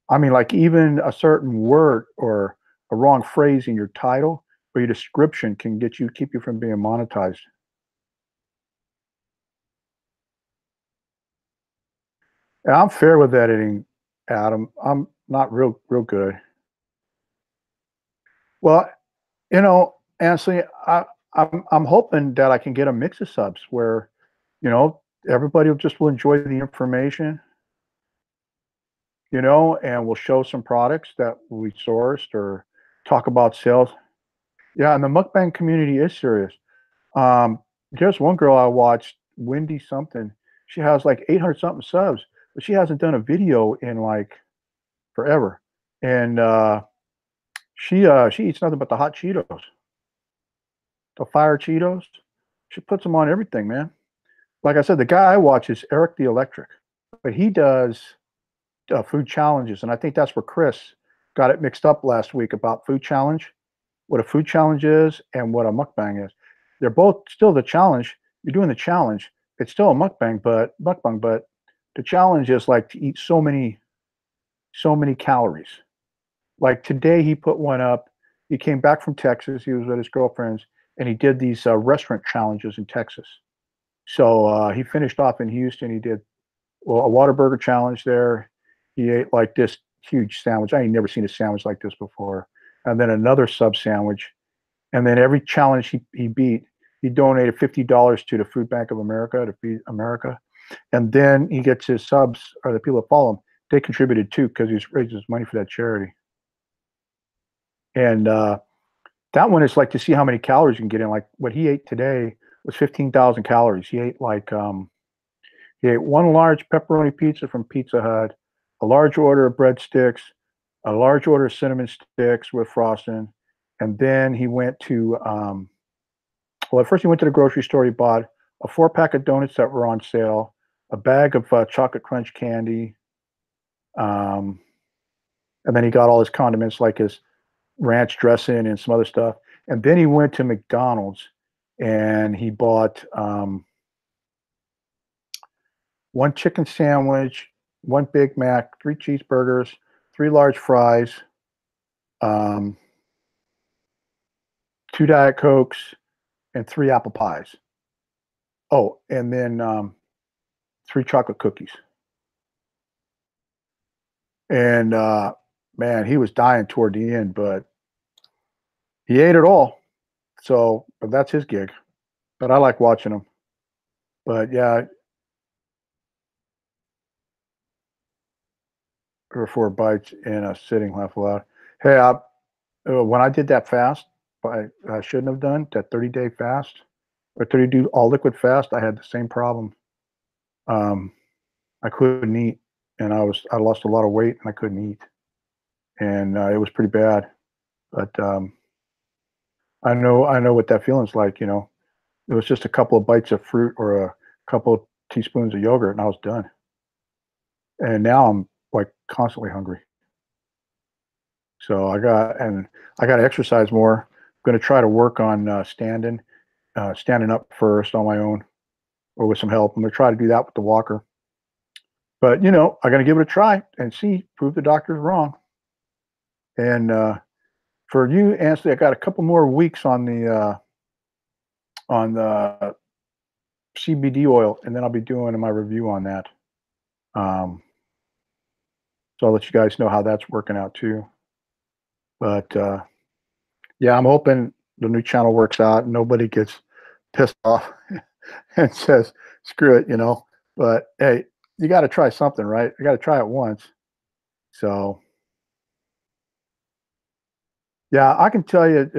I mean, like even a certain word or a wrong phrase in your title or your description can keep you from being monetized. And I'm fair with editing, Adam. I'm not real good. Well, honestly, I'm hoping that I can get a mix of subs where, everybody will enjoy the information, and we'll show some products that we sourced or talk about sales. Yeah, and the mukbang community is serious. There's one girl I watched, Wendy something. She has like 800 something subs, but she hasn't done a video in like forever. And she eats nothing but the hot Cheetos, the fire Cheetos. She puts them on everything, man. Like I said, the guy I watch is Eric the Electric. but he does food challenges, and I think that's where Chris got it mixed up last week about food challenge, what a food challenge is and what a mukbang is. They're both still the challenge. You're doing the challenge. It's still a mukbang, but the challenge is like to eat so many calories. Like today, he put one up. He came back from Texas. He was with his girlfriends, and he did these restaurant challenges in Texas. So he finished off in Houston. He did a Whataburger challenge there. He ate like this huge sandwich. I ain't never seen a sandwich like this before. And then another sub sandwich. And then every challenge he beat, he donated $50 to the Food Bank of America to feed America. And then he gets his subs, or the people that follow him, they contributed too because he's raising his money for that charity. And that one is like to see how many calories you can get in. Like what he ate today was 15,000 calories. He ate like he ate one large pepperoni pizza from Pizza Hut, a large order of breadsticks, a large order of cinnamon sticks with frosting, and then he went to well, at first he went to the grocery store. He bought a 4-pack of donuts that were on sale, a bag of chocolate crunch candy, and then he got all his condiments like his ranch dressing and some other stuff. And then he went to McDonald's and he bought one chicken sandwich, one Big Mac, 3 cheeseburgers, 3 large fries, 2 Diet Cokes, and 3 apple pies. Oh, and then 3 chocolate cookies. And man, he was dying toward the end, but he ate it all. So, but that's his gig. But I like watching him. But yeah, 3 or 4 bites in a sitting, laugh aloud. Hey, when I did that fast, I shouldn't have done that 30-day fast or 30 all liquid fast. I had the same problem. I couldn't eat, and I lost a lot of weight, and I couldn't eat, and it was pretty bad. But I know what that feeling's like. You know, it was just a couple of bites of fruit or a couple of teaspoons of yogurt, and I was done. And now I'm like constantly hungry. So I got to exercise more. I'm going to try to work on standing up first on my own or with some help. I'm going to try to do that with the walker. But you know, I'm going to give it a try and see, prove the doctor's wrong. And for you, Ansley, I got a couple more weeks on the CBD oil, and then I'll be doing my review on that. So I'll let you guys know how that's working out too. But yeah, I'm hoping the new channel works out and nobody gets pissed off and says, screw it, you know. But hey, you got to try something, right? I got to try it once. So yeah, I can tell you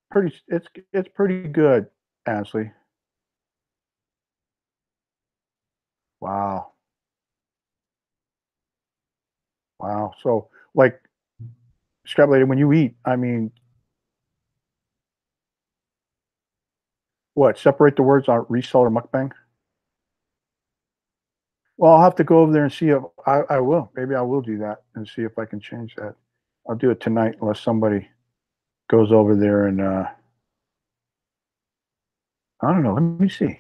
it's pretty good, Ansley. Wow. Wow. So like extrapolated when you eat, I mean, what, separate the words on reseller mukbang? Well, I'll have to go over there and see if I will. Maybe I will do that and see if I can change that. I'll do it tonight unless somebody goes over there and I don't know. Let me see.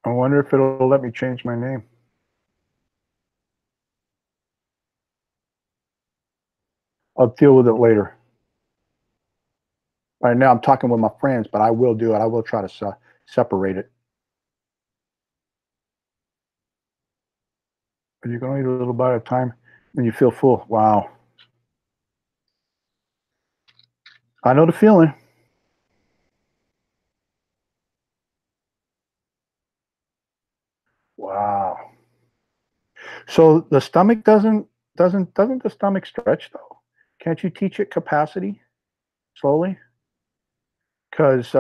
I wonder if it'll let me change my name. I'll deal with it later. Right now, I'm talking with my friends, but I will do it. I will try to separate it. But you can only eat a little bite at a time when you feel full. Wow. I know the feeling. Wow. So the stomach doesn't the stomach stretch though? Can't you teach it capacity slowly? Because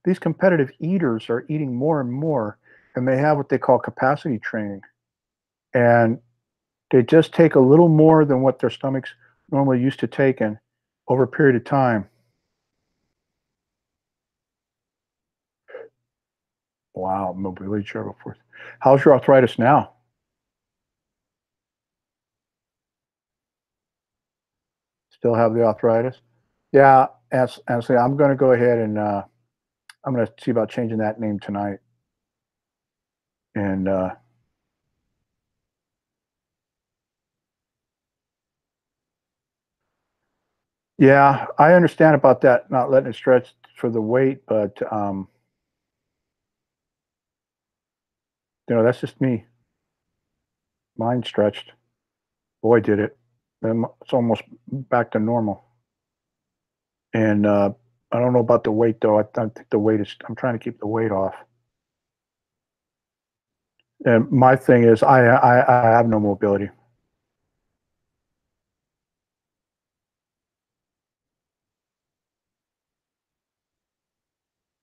these competitive eaters are eating more and more, and they have what they call capacity training, and they just take a little more than what their stomachs normally used to taking over a period of time. Wow, mobility chair before. How's your arthritis now? Still have the arthritis? Yeah, honestly, I'm going to go ahead and I'm going to see about changing that name tonight. And yeah, I understand about that, not letting it stretch for the weight, but that's just me. Mine stretched. Boy, did it. It's almost back to normal. And I don't know about the weight though. I think the weight is. I'm trying to keep the weight off. And my thing is, I have no mobility.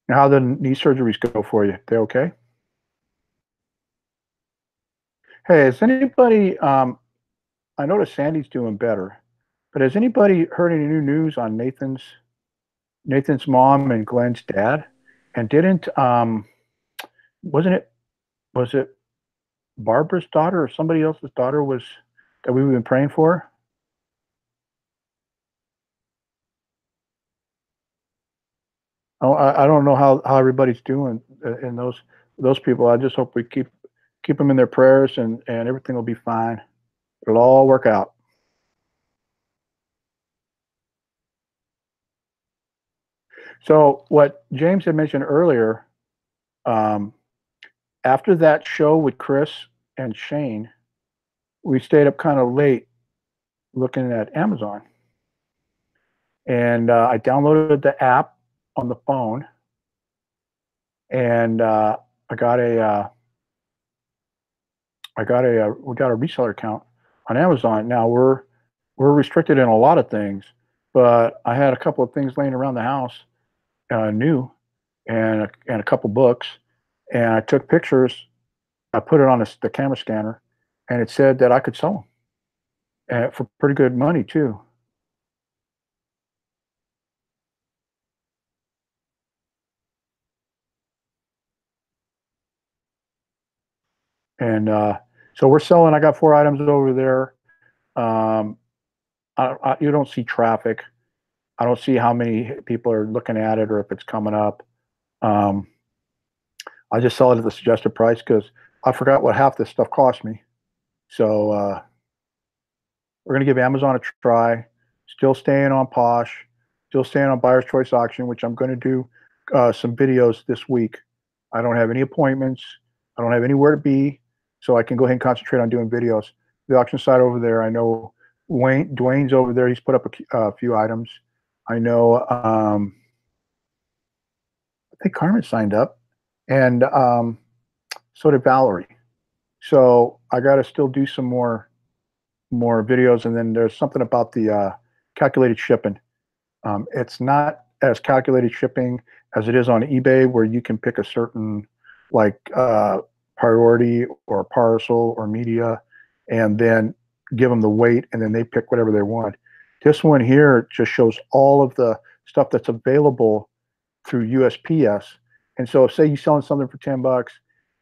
Now, how the knee surgeries go for you? They okay? Hey, has anybody? I noticed Sandy's doing better, but has anybody heard any new news on Nathan's mom and Glenn's dad? And didn't wasn't it was it Barbara's daughter or somebody else's daughter was that we've been praying for? Oh, I don't know how everybody's doing in those people. I just hope we keep them in their prayers and everything will be fine. It'll all work out. So what James had mentioned earlier, um, after that show with Chris and Shane, we stayed up kind of late looking at Amazon, and I downloaded the app on the phone, and I got we got a reseller account on Amazon. Now we're restricted in a lot of things, but I had a couple of things laying around the house, new, and a couple books, and I took pictures. I put it on the camera scanner, and it said that I could sell them for pretty good money too. And so we're selling. I got 4 items over there. Um, you don't see traffic. I don't see how many people are looking at it or if it's coming up. Um, I just sell it at the suggested price because I forgot what half this stuff cost me. So we're going to give Amazon a try. Still staying on Posh. Still staying on Buyer's Choice Auction, which I'm going to do some videos this week. I don't have any appointments. I don't have anywhere to be, so I can go ahead and concentrate on doing videos. The auction site over there, I know Dwayne's over there. He's put up a few items. I know. I think Carmen signed up, and so did Valerie. So I got to still do some more videos, and then there's something about the calculated shipping. It's not as calculated shipping as it is on eBay, where you can pick a certain like priority or parcel or media, and then give them the weight, and then they pick whatever they want. This one here just shows all of the stuff that's available through USPS. And so, if say you're selling something for $10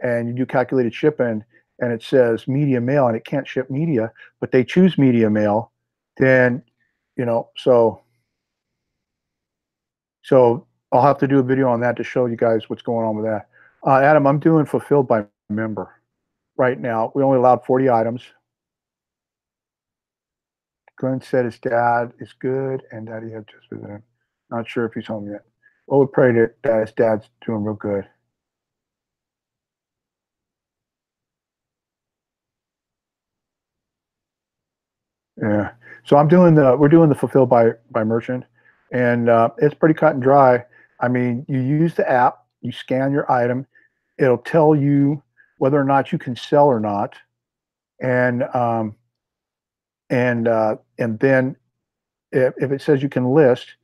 and you do calculated shipping, and it says media mail and it can't ship media, but they choose media mail, then so I'll have to do a video on that to show you guys what's going on with that. Adam, I'm doing fulfilled by member right now. We only allowed 40 items. Glenn said his dad is good and that he had just visited him. Not sure if he's home yet. Well, we pray that his dad's doing real good. Yeah. So we're doing the fulfilled by merchant, and it's pretty cut and dry. I mean, you use the app, you scan your item, it'll tell you whether or not you can sell or not, and then if it says you can list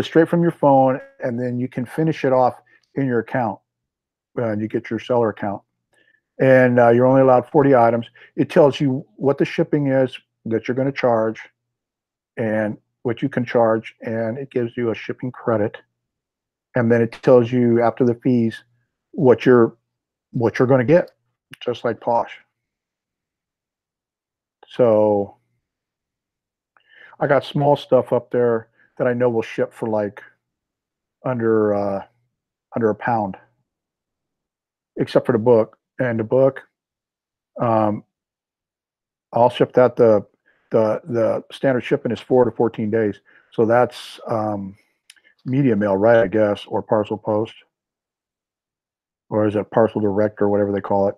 straight from your phone, and then you can finish it off in your account when you get your seller account. And you're only allowed 40 items. It tells you what the shipping is that you're going to charge and what you can charge, and it gives you a shipping credit. And then it tells you after the fees what you're going to get, just like Posh. So I got small stuff up there that I know will ship for like under a pound, except for the book. And the book, I'll ship that. The standard shipping is 4 to 14 days. So that's media mail, right? I guess, or parcel post, or is it parcel direct or whatever they call it.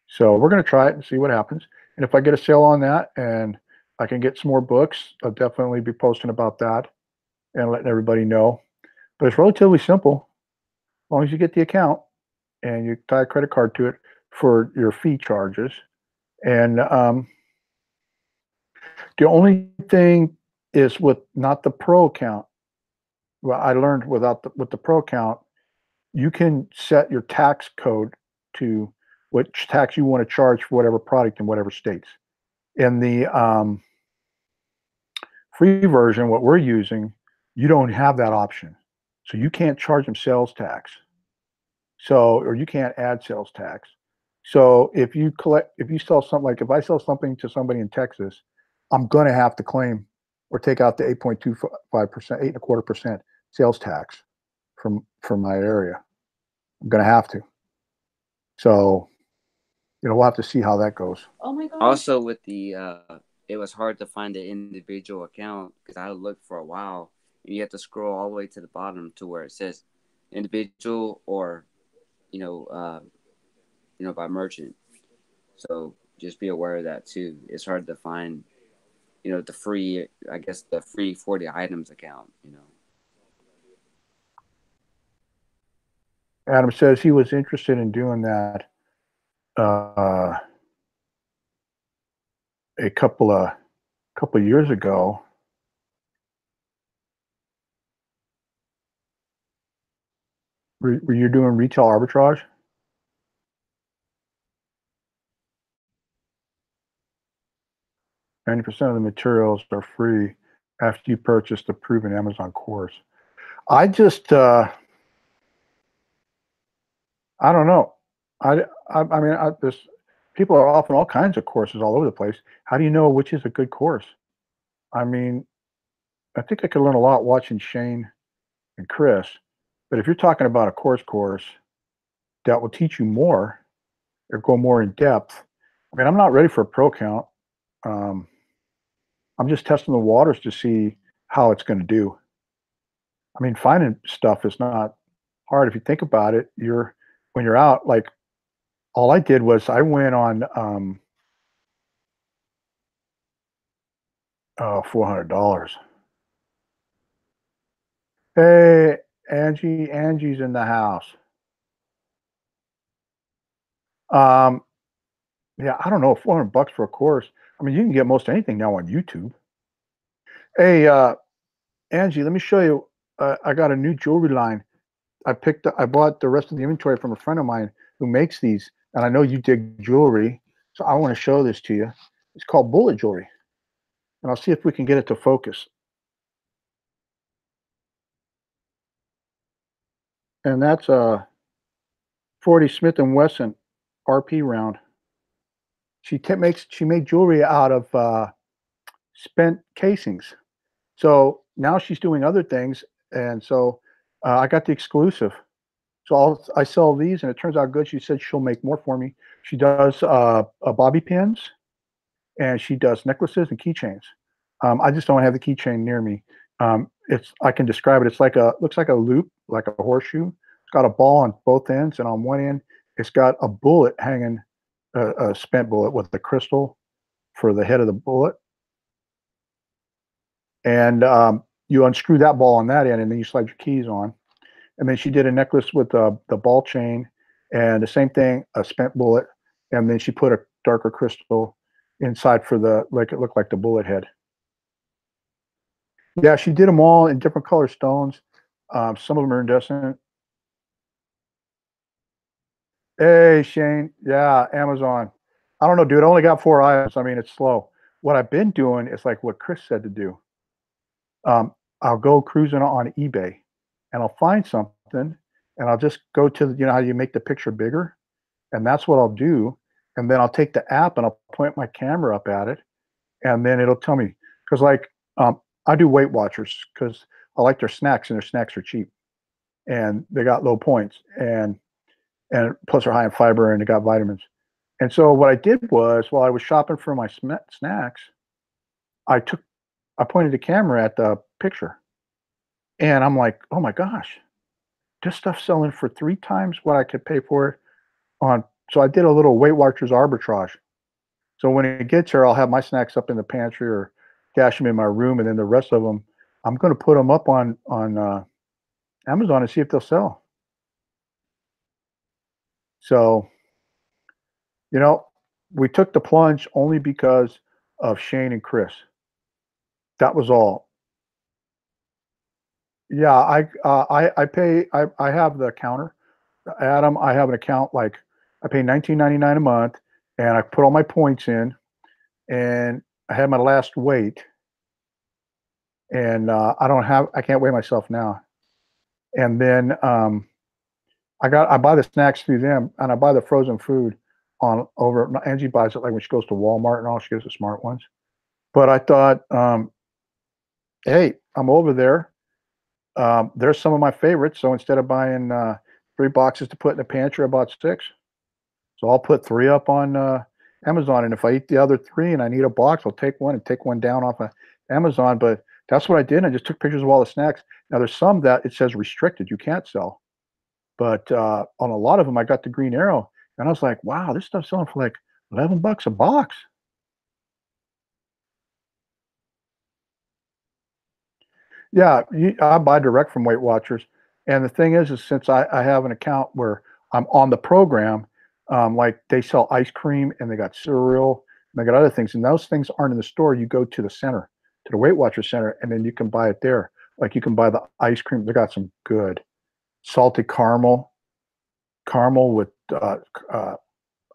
So we're going to try it and see what happens. And if I get a sale on that and I can get some more books, I'll definitely be posting about that and letting everybody know. But it's relatively simple. As long as you get the account and you tie a credit card to it for your fee charges. And the only thing is with not the pro account. Well, I learned with the pro account, you can set your tax code to which tax you want to charge for whatever product in whatever states. In the free version, what we're using, you don't have that option. So you can't charge them sales tax. So, or you can't add sales tax. So if you sell something, like if I sell something to somebody in Texas, I'm going to have to claim or take out the 8.25%, 8.25% sales tax from my area. I'm going to have to. So, we'll have to see how that goes. Oh my God. Also, with the it was hard to find the individual account because I looked for a while. And you have to scroll all the way to the bottom to where it says individual or, by merchant. So just be aware of that too. It's hard to find, the free 40 items account. Adam says he was interested in doing that a couple of years ago. Were you doing retail arbitrage? $90% of the materials are free after you purchase the proven Amazon course. I just, I don't know. I mean, people are offering all kinds of courses all over the place. How do you know which is a good course? I mean, I think I could learn a lot watching Shane and Chris, but if you're talking about a course that will teach you more or go more in depth, I mean, I'm not ready for a pro account. I'm just testing the waters to see how it's going to do. I mean, finding stuff is not hard. If you think about it, when you're out, like all I did was I went on $400. Hey, Angie's in the house. Yeah, I don't know, $400 for a course. I mean, you can get most anything now on YouTube. Hey, Angie, let me show you. I got a new jewelry line. I bought the rest of the inventory from a friend of mine who makes these, and I know you dig jewelry, so I want to show this to you. It's called bullet jewelry, and I'll see if we can get it to focus. And that's a 40 Smith & Wesson RP round. She made jewelry out of spent casings. So now she's doing other things, and so I got the exclusive. So I sell these, and it turns out good. She said she'll make more for me. She does bobby pins, and she does necklaces and keychains. I just don't have the keychain near me. I can describe it. It's looks like a loop, like a horseshoe. It's got a ball on both ends, and on one end, it's got a bullet hanging, a spent bullet with the crystal for the head of the bullet. And you unscrew that ball on that end, and then you slide your keys on. And then she did a necklace with the ball chain, and the same thing, a spent bullet, and then she put a darker crystal inside for it looked like the bullet head. Yeah, she did them all in different color stones. Some of them are iridescent. Hey, Shane. Yeah, Amazon. I don't know, dude. I only got 4 items. I mean, it's slow. What I've been doing is like what Chris said to do. I'll go cruising on eBay, and I'll find something, and I'll just go to the, you know how you make the picture bigger, and that's what I'll do. And then I'll take the app and I'll point my camera up at it, and then it'll tell me because like I do Weight Watchers because I like their snacks and their snacks are cheap and they got low points and plus they're high in fiber and they got vitamins. And so what I did was while I was shopping for my snacks, I pointed the camera at the picture, and I'm like, oh my gosh, this stuff's selling for 3 times what I could pay for it on. So I did a little Weight Watchers arbitrage. So when it gets here, I'll have my snacks up in the pantry or stash them in my room, and then the rest of them, I'm going to put them up on Amazon and see if they'll sell. So, you know, we took the plunge only because of Shane and Chris. That was all. Yeah, I pay. I have the counter, Adam. I have an account like I pay $19.99 a month, and I put all my points in, and I had my last weight, and I can't weigh myself now. And then I buy the snacks through them, and I buy the frozen food on over. Angie buys it like when she goes to Walmart and all. She gets the smart ones. But I thought, hey, I'm over there. There's some of my favorites. So instead of buying 3 boxes to put in the pantry, I bought 6. So I'll put 3 up on Amazon. And if I eat the other 3 and I need a box, I'll take one and take one down off of Amazon. But that's what I did. I just took pictures of all the snacks. Now there's some that it says restricted, you can't sell. But on a lot of them, I got the green arrow, and I was like, wow, this stuff's selling for like $11 a box. Yeah, I buy direct from Weight Watchers. And the thing is since I have an account where I'm on the program, like they sell ice cream and they got cereal and they got other things. And those things aren't in the store. You go to the center, to the Weight Watchers center, and then you can buy it there. Like you can buy the ice cream. They got some good salted caramel with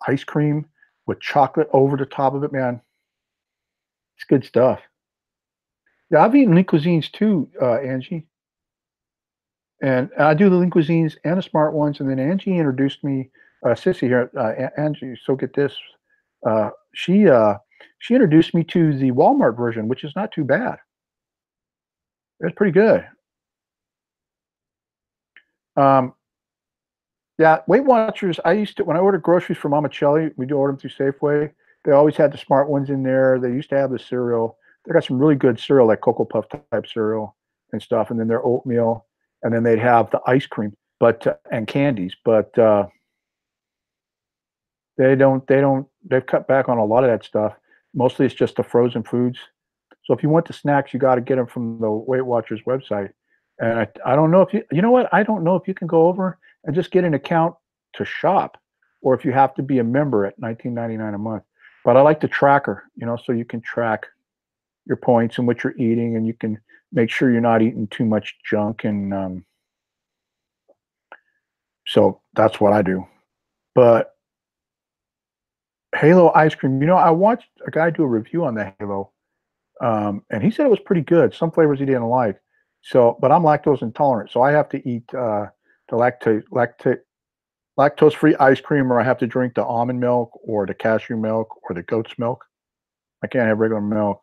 ice cream with chocolate over the top of it, man. It's good stuff. Yeah, I've eaten lean cuisines too, Angie. And I do the lean cuisines and the smart ones. And then Angie introduced me, Sissy here, Angie. So get this, uh, she uh, she introduced me to the Walmart version, which is not too bad. It's pretty good. Um, yeah, Weight Watchers. I used to when I ordered groceries for Mama Chelly. We do order them through Safeway. They always had the smart ones in there. They used to have the cereal. They got some really good cereal, like Cocoa Puff type cereal and stuff. And then their oatmeal, and then they'd have the ice cream, but and candies. But they've cut back on a lot of that stuff. Mostly it's just the frozen foods. So if you want the snacks, you got to get them from the Weight Watchers website. And I don't know if you know what, I don't know if you can go over and just get an account to shop, or if you have to be a member at $19.99 a month. But I like the tracker, so you can track your points and what you're eating, and you can make sure you're not eating too much junk. And so that's what I do. But Halo ice cream, I watched a guy do a review on the Halo, and he said it was pretty good. Some flavors he didn't like. So, but I'm lactose intolerant, so I have to eat the lactose-free ice cream, or I have to drink the almond milk or the cashew milk or the goat's milk. I can't have regular milk.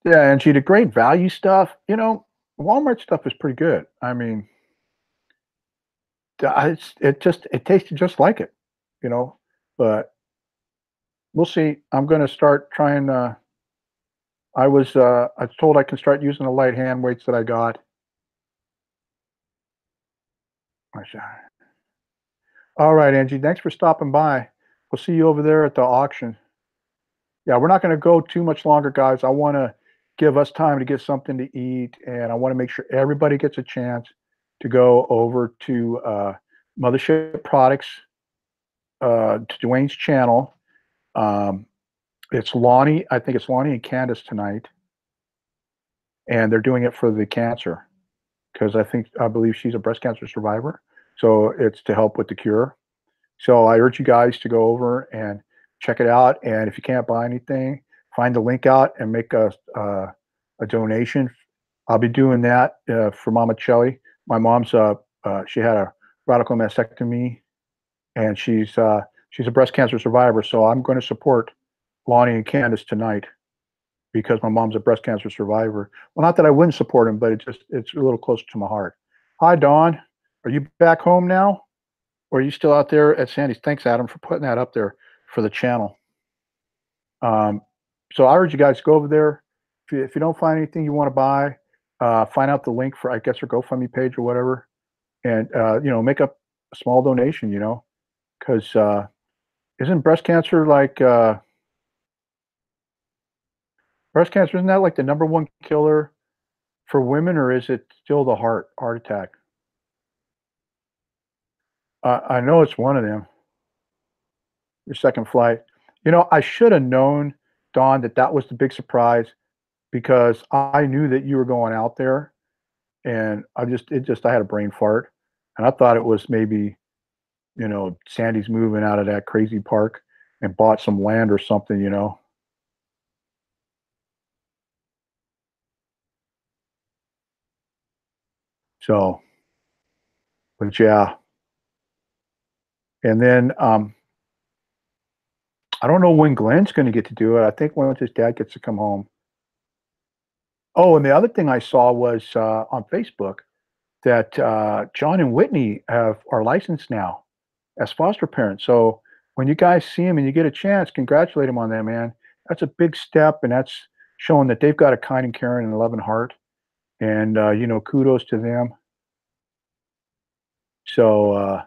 Yeah, and see the great value stuff. Walmart stuff is pretty good. I mean, it tasted just like it, But we'll see. I'm going to start trying. I was told I can start using the light hand weights that I got. All right, Angie. Thanks for stopping by. We'll see you over there at the auction. Yeah, we're not going to go too much longer, guys. I want to give us time to get something to eat, and I want to make sure everybody gets a chance to go over to Mothership Products, to Dwayne's channel. It's Lonnie. I think it's Lonnie and Candace tonight, and they're doing it for the cancer because I believe she's a breast cancer survivor. So it's to help with the cure. So I urge you guys to go over and check it out. And if you can't buy anything, find the link out and make a donation. I'll be doing that for Mama Chelly. My mom's she had a radical mastectomy, and she's a breast cancer survivor. So I'm going to support Lonnie and Candace tonight because my mom's a breast cancer survivor. Well, not that I wouldn't support him, but it's a little closer to my heart. Hi, Dawn. Are you back home now, or are you still out there at Sandy's? Thanks, Adam, for putting that up there for the channel. So I urge you guys go over there. If you don't find anything you want to buy, find out the link for, I guess, her GoFundMe page or whatever, and make up a small donation. Because isn't breast cancer like breast cancer? Isn't that like the #1 killer for women, or is it still the heart attack? I know it's one of them. Your second flight. I should have known, Dawn, that was the big surprise because I knew that you were going out there, and I had a brain fart, and I thought it was maybe Sandy's moving out of that crazy park and bought some land or something. So, but yeah. And then I don't know when Glenn's going to get to do it. I think once his dad gets to come home. Oh, and the other thing I saw was on Facebook that John and Whitney are licensed now as foster parents. So when you guys see them and you get a chance, congratulate them on that, man. That's a big step, and that's showing that they've got a kind and caring and loving heart. And kudos to them. So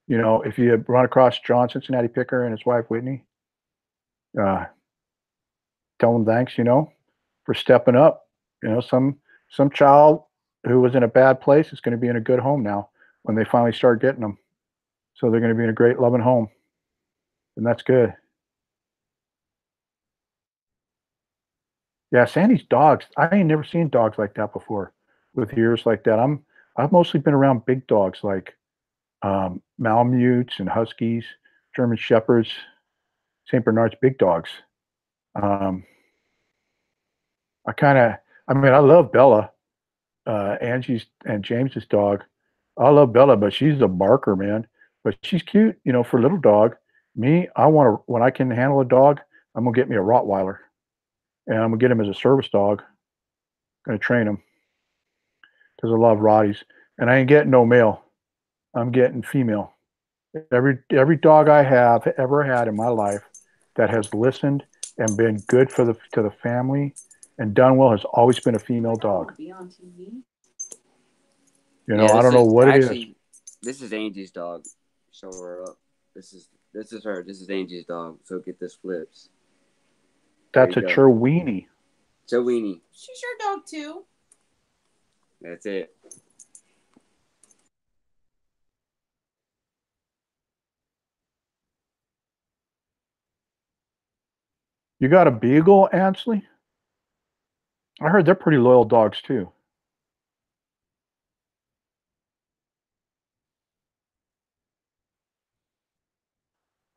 if you run across John Cincinnati Picker and his wife Whitney, uh, tell them thanks, for stepping up. Some child who was in a bad place is going to be in a good home now when they finally start getting them. So they're going to be in a great, loving home, and that's good. Yeah, Sandy's dogs. I ain't never seen dogs like that before, with ears like that. I've mostly been around big dogs like Malamutes and Huskies, German Shepherds, Saint Bernards, big dogs. Um, I love Bella, Angie's and James's dog. I love Bella, but she's a barker, man. But she's cute, for a little dog. Me, when I can handle a dog, I'm gonna get me a Rottweiler, and I'm gonna get him as a service dog. Gonna train him because I love Rotties, and I ain't getting no male. I'm getting female. Every dog I have ever had in my life that has listened and been good to the family and done well has always been a female dog. Be on TV. Yeah, I don't know what it is. This is Angie's dog. Show her up. This is her. This is Angie's dog. So get this flips. That's a Cherweenie. Cherweenie. She's your dog too. That's it. You got a beagle, Ansley? I heard they're pretty loyal dogs too.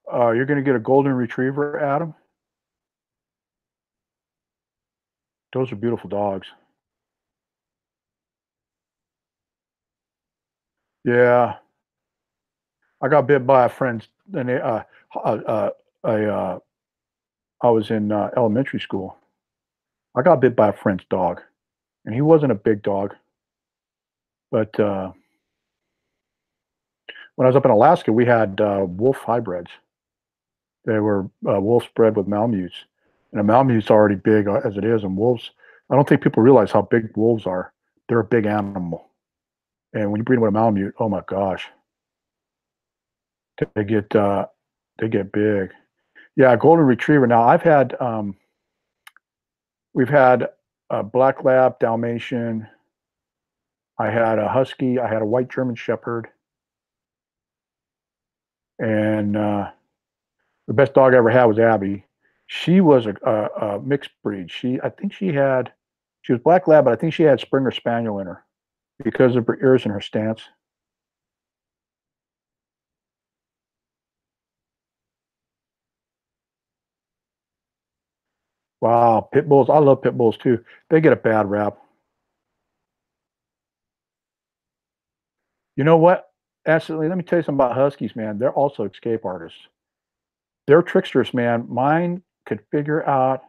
You're going to get a golden retriever, Adam? Those are beautiful dogs. Yeah. I got bit by a friend's, and I was in elementary school. I got bit by a friend's dog, and he wasn't a big dog. But when I was up in Alaska, we had wolf hybrids. They were wolves bred with Malamutes. And a Malamute's already big as it is, and wolves, I don't think people realize how big wolves are. They're a big animal. And when you breed them with a Malamute, oh my gosh, they get big. Yeah, golden retriever. Now we've had a black lab, Dalmatian. I had a husky. I had a white German Shepherd, and the best dog I ever had was Abby. She was a mixed breed. I think she was black lab, but I think she had Springer Spaniel in her because of her ears and her stance. Wow, pit bulls. I love pit bulls too. They get a bad rap. You know what? Absolutely. Let me tell you something about huskies, man. They're also escape artists. They're tricksters, man. Mine could figure out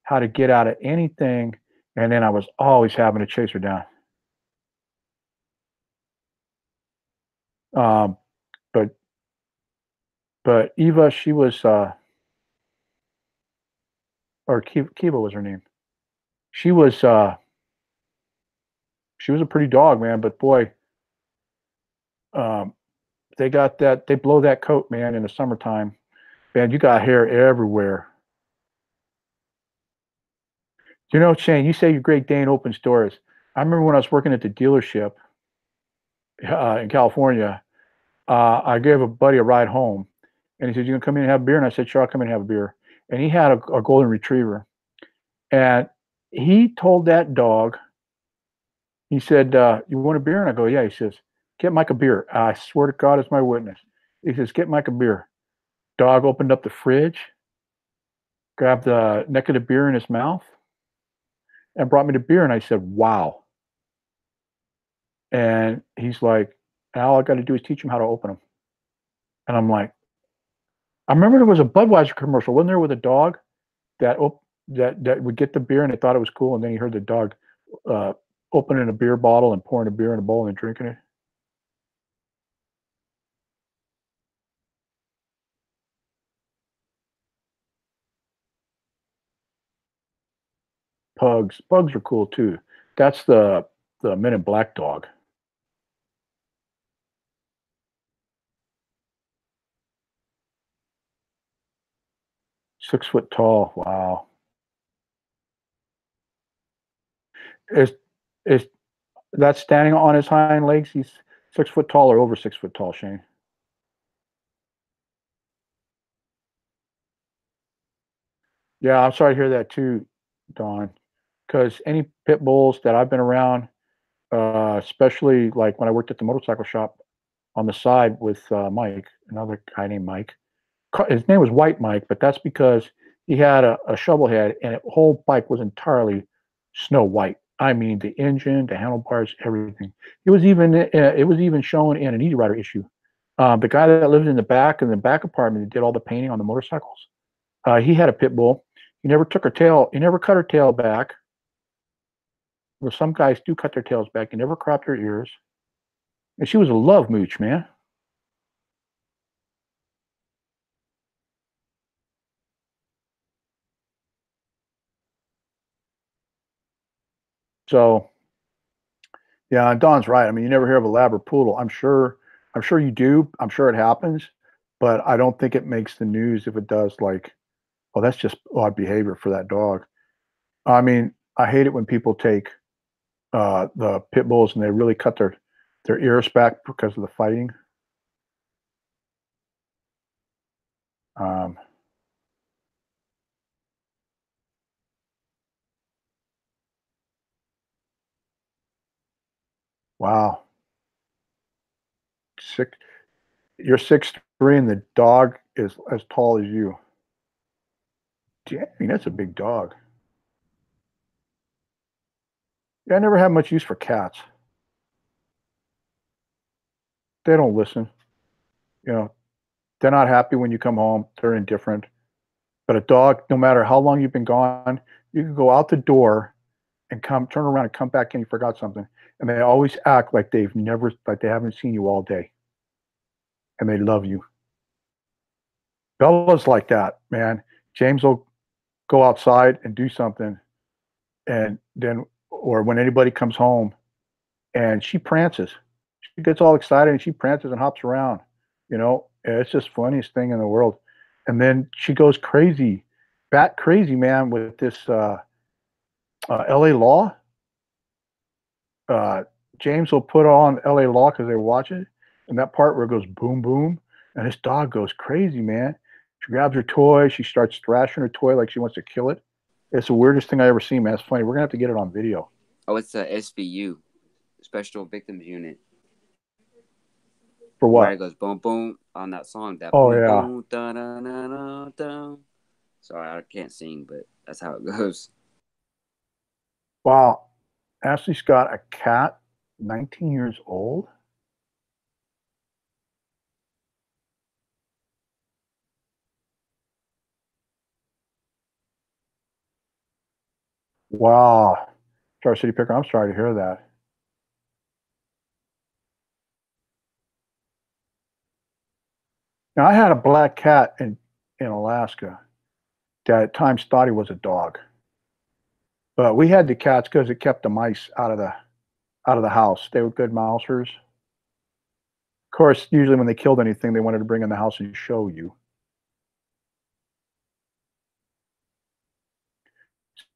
how to get out of anything, and then I was always having to chase her down. Um, but but Eva, she was or Kiva was her name. She was she was a pretty dog, man. But boy, um, they got that. They blow that coat, man, in the summertime. Man, you got hair everywhere. You know, Shane, you say your Great Dane opens doors. I remember when I was working at the dealership in California. I gave a buddy a ride home, and he said, "You gonna come in and have a beer?" And I said, "Sure, I'll come in and have a beer." And he had a golden retriever, and he told that dog, he said, "You want a beer?" And I go, "Yeah." He says, "Get Mike a beer." I swear to God, as my witness. He says, "Get Mike a beer." Dog opened up the fridge, grabbed the neck of the beer in his mouth, and brought me the beer. And I said, "Wow." And he's like, "All I got to do is teach him how to open them." And I'm like, I remember there was a Budweiser commercial, wasn't there, with a dog that that would get the beer and they thought it was cool, and then he heard the dog uh, opening a beer bottle and pouring a beer in a bowl and drinking it. Pugs are cool too. That's the Men in Black dog. 6 foot tall. Wow. Is is that standing on his hind legs? He's 6 foot tall or over 6 foot tall, Shane. Yeah, I'm sorry to hear that too, Don. Because any pit bulls that I've been around, especially like when I worked at the motorcycle shop on the side with Mike, another guy named Mike. His name was White Mike, but that's because he had a shovel head and the whole bike was entirely snow white. I mean, the engine, the handlebars, everything. It was even shown in an Easy Rider issue. The guy that lived in the back apartment that did all the painting on the motorcycles, he had a pit bull. He never took her tail. He never cut her tail back. Well, some guys do cut their tails back. He never cropped her ears, and she was a love mooch, man. So yeah, and Don's right. I mean, you never hear of a lab or poodle. I'm sure you do. I'm sure it happens, but I don't think it makes the news if it does. Like, oh, that's just odd behavior for that dog. I mean, I hate it when people take the pit bulls and they really cut their ears back because of the fighting. Um, wow, six. You're 6'3", and the dog is as tall as you. Dang, that's a big dog. Yeah, I never had much use for cats. They don't listen. You know, they're not happy when you come home. They're indifferent. But a dog, no matter how long you've been gone, you can go out the door and turn around and come back and you forgot something. And they always act like like they haven't seen you all day. And they love you. Bella's like that, man. James will go outside and do something. And then, or when anybody comes home and she prances, she gets all excited and she prances and hops around. It's just funniest thing in the world. And then she goes crazy, bat crazy, man, with this LA Law. Uh, James will put on LA Law because they watch it, and that part where it goes boom boom, and this dog goes crazy, man. She grabs her toy, she starts thrashing her toy like she wants to kill it. It's the weirdest thing I ever seen, man. It's funny. We're gonna have to get it on video. Oh, it's a SVU, Special Victims Unit. For Where it what? goes boom boom on that song, that Oh boom yeah. boom da da da da da. Sorry, I can't sing, but that's how it goes. Wow. Ashley's got a cat, 19 years old. Wow. Star City Picker, I'm sorry to hear that. Now, I had a black cat in Alaska that at times thought he was a dog. But we had the cats because it kept the mice out of the house. They were good mousers. Of course, usually when they killed anything, they wanted to bring in the house and show you.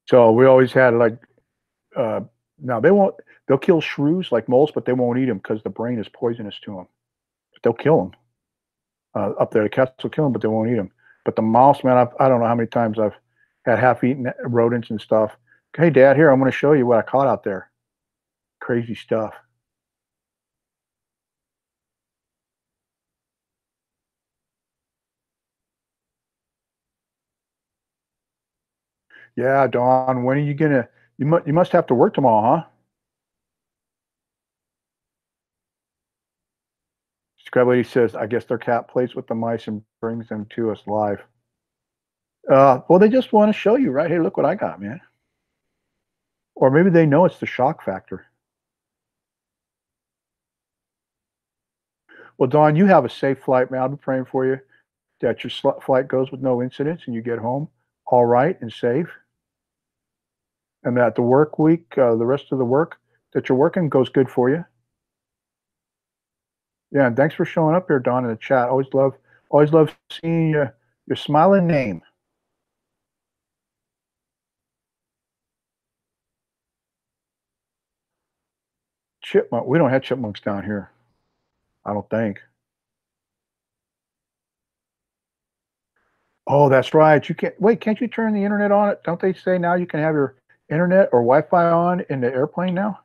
So we always had like uh, now they'll kill shrews like moles, but they won't eat them because the brain is poisonous to them. But they'll kill them up there. The cats will kill them, but they won't eat them. But the mouse, man, I don't know how many times I've had half-eaten rodents and stuff. Hey, Dad, here I'm going to show you what I caught out there. Crazy stuff. Yeah, Dawn, when are you gonna? You must have to work tomorrow, huh? Scrub Lady says, I guess their cat plays with the mice and brings them to us live. Well, they just want to show you, right? Hey, look what I got, man. Or maybe they know it's the shock factor. Well, Dawn, you have a safe flight, man. I'll be praying for you that your flight goes with no incidents and you get home all right and safe, and that the work week, the rest of the work that you're working goes good for you. Yeah, and thanks for showing up here, Dawn, in the chat. Always love seeing your smiling name. Chipmunk. We don't have chipmunks down here. I don't think. Oh, that's right. You can't wait. Can't you turn the internet on? Don't they say now you can have your internet or Wi-Fi on in the airplane now?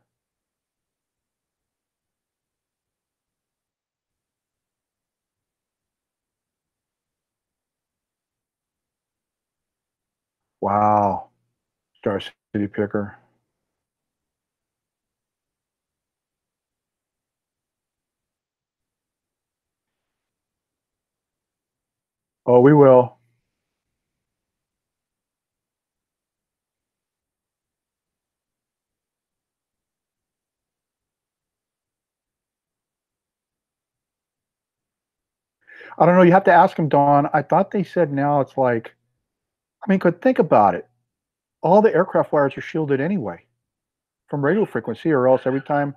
Wow. Star City Picker. Oh, we will. I don't know. You have to ask them, Dawn. I thought they said now it's like, I mean, could think about it. All the aircraft wires are shielded anyway from radio frequency, or else every time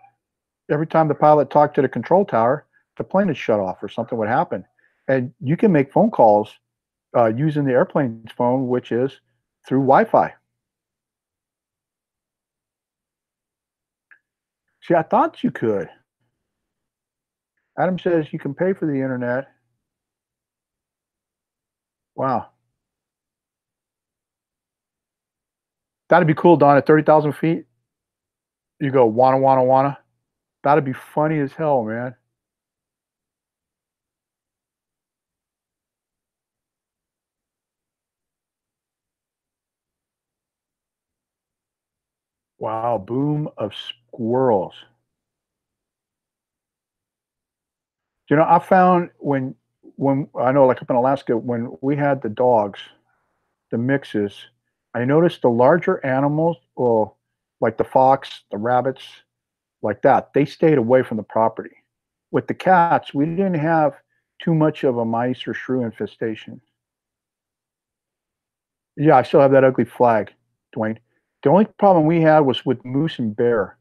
the pilot talked to the control tower, the plane would shut off or something would happen. And you can make phone calls using the airplane's phone, which is through Wi-Fi. See, I thought you could. Adam says you can pay for the internet. Wow. That'd be cool, Don. At 30,000 feet, you go wanna, wanna, wanna. That'd be funny as hell, man. Wow, boom of squirrels. You know, I found when I know like up in Alaska, when we had the dogs, the mixes, I noticed the larger animals, well, like the fox, the rabbits, like that, they stayed away from the property. With the cats, we didn't have too much of a mice or shrew infestation. Yeah, I still have that ugly flag, Dwayne. The only problem we had was with moose and bear.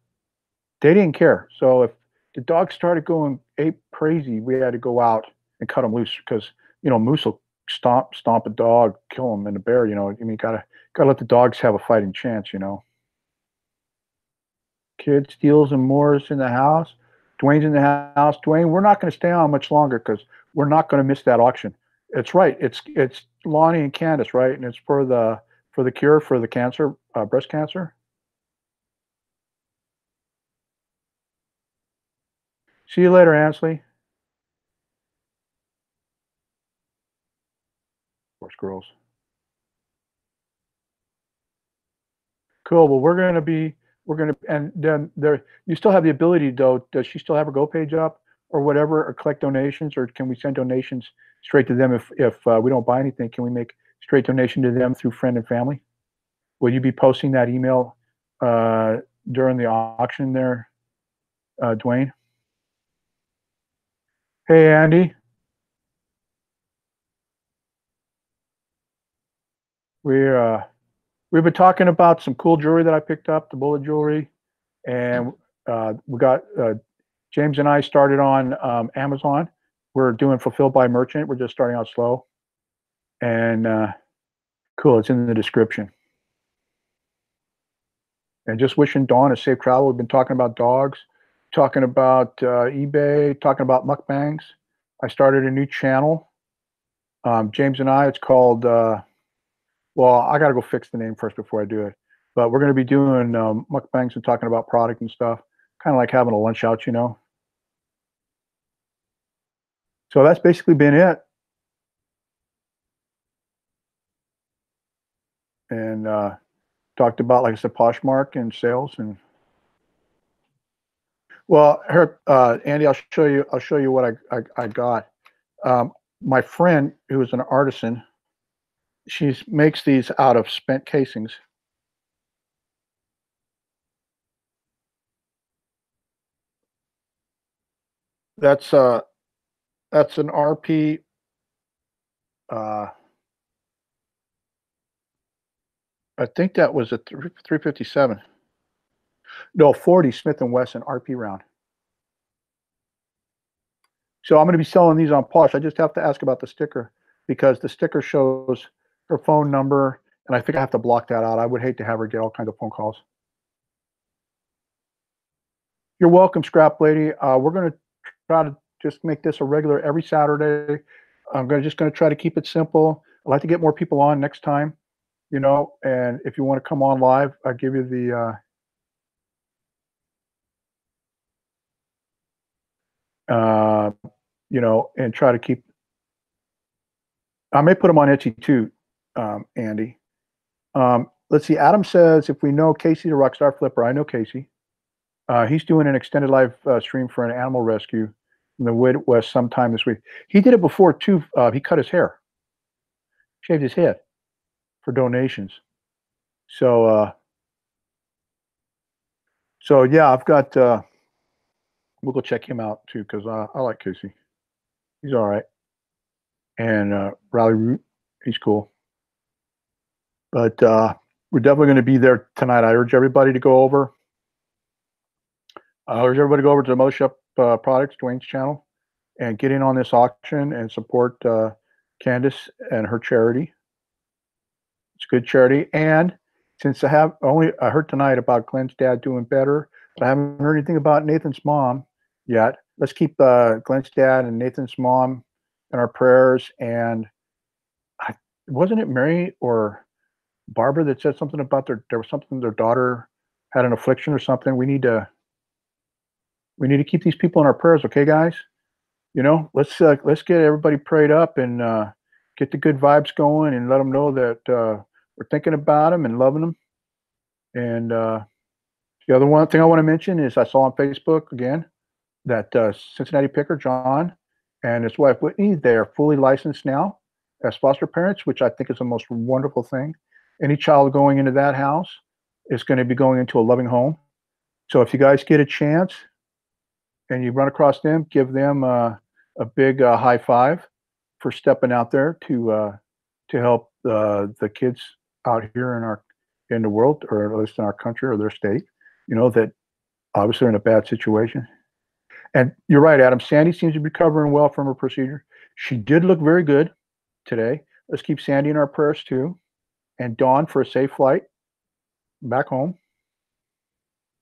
They didn't care. So if the dog started going ape crazy, we had to go out and cut them loose because moose will stomp a dog, kill him, and a bear. I mean, gotta let the dogs have a fighting chance. Kids, steals, and more's in the house. Dwayne's in the house. Dwayne, we're not going to stay on much longer because we're not going to miss that auction. It's right. It's Lonnie and Candace, right? And it's for the cure for the cancer, breast cancer. See you later, Ansley. Horse girls. Cool. Well, and then there, you still have the ability though. Does she still have her Go page up or whatever, or collect donations, or can we send donations straight to them if we don't buy anything? Can we make straight donation to them through friend and family? will you be posting that email during the auction there, Dwayne? Hey, Andy. We've been talking about some cool jewelry that I picked up, the bullet jewelry, and we got James and I started on Amazon. We're doing fulfilled by merchant. We're just starting out slow, and cool. It's in the description. And just wishing Dawn a safe travel. We've been talking about dogs, talking about eBay, talking about mukbangs. I started a new channel. James and I. It's called. Well, I got to go fix the name first before I do it. But we're going to be doing mukbangs and talking about product and stuff. Kind of like having a lunch out, you know. So that's basically been it. And talked about, like I said, Poshmark and sales. And well, here, Andy, I'll show you what I got. My friend, who is an artisan, she makes these out of spent casings. That's an RP. I think that was a 357. No, 40 Smith & Wesson RP round. So I'm going to be selling these on Posh. I just have to ask about the sticker because the sticker shows her phone number, and I think I have to block that out. I would hate to have her get all kinds of phone calls. You're welcome, Scrap Lady. We're going to try to just make this a regular every Saturday. I'm just going to try to keep it simple. I'd like to get more people on next time, you know, and if you want to come on live, I'll give you the you know, and try to keep. I may put them on Etsy too, Andy. Let's see. Adam says, if we know Casey the Rockstar Flipper, I know Casey. He's doing an extended live stream for an animal rescue in the Midwest sometime this week. He did it before too. He cut his hair, shaved his head for donations. So, so yeah, I've got. We'll go check him out too because I like Casey. He's all right. And Rally Root, he's cool. But we're definitely going to be there tonight. I urge everybody to go over. I urge everybody to go over to the Mothership Products, Dwayne's channel, and get in on this auction and support Candace and her charity. It's a good charity. And since I heard tonight about Glenn's dad doing better, but I haven't heard anything about Nathan's mom yet. Let's keep Glenn's dad and Nathan's mom in our prayers. And wasn't it Mary or Barbara that said something about there was something their daughter had an affliction or something? We need to keep these people in our prayers, okay, guys? You know, let's get everybody prayed up and get the good vibes going and let them know that we're thinking about them and loving them. And the other one thing I want to mention is I saw on Facebook again that Cincinnati Picker John and his wife Whitney, they are fully licensed now as foster parents, which I think is the most wonderful thing. Any child going into that house is going to be going into a loving home. So if you guys get a chance and you run across them, give them a big high five for stepping out there to help the kids out here in the world, or at least in our country or their state, you know, that obviously are in a bad situation. And you're right, Adam. Sandy seems to be recovering well from her procedure. She did look very good today. Let's keep Sandy in our prayers too. And Dawn for a safe flight back home.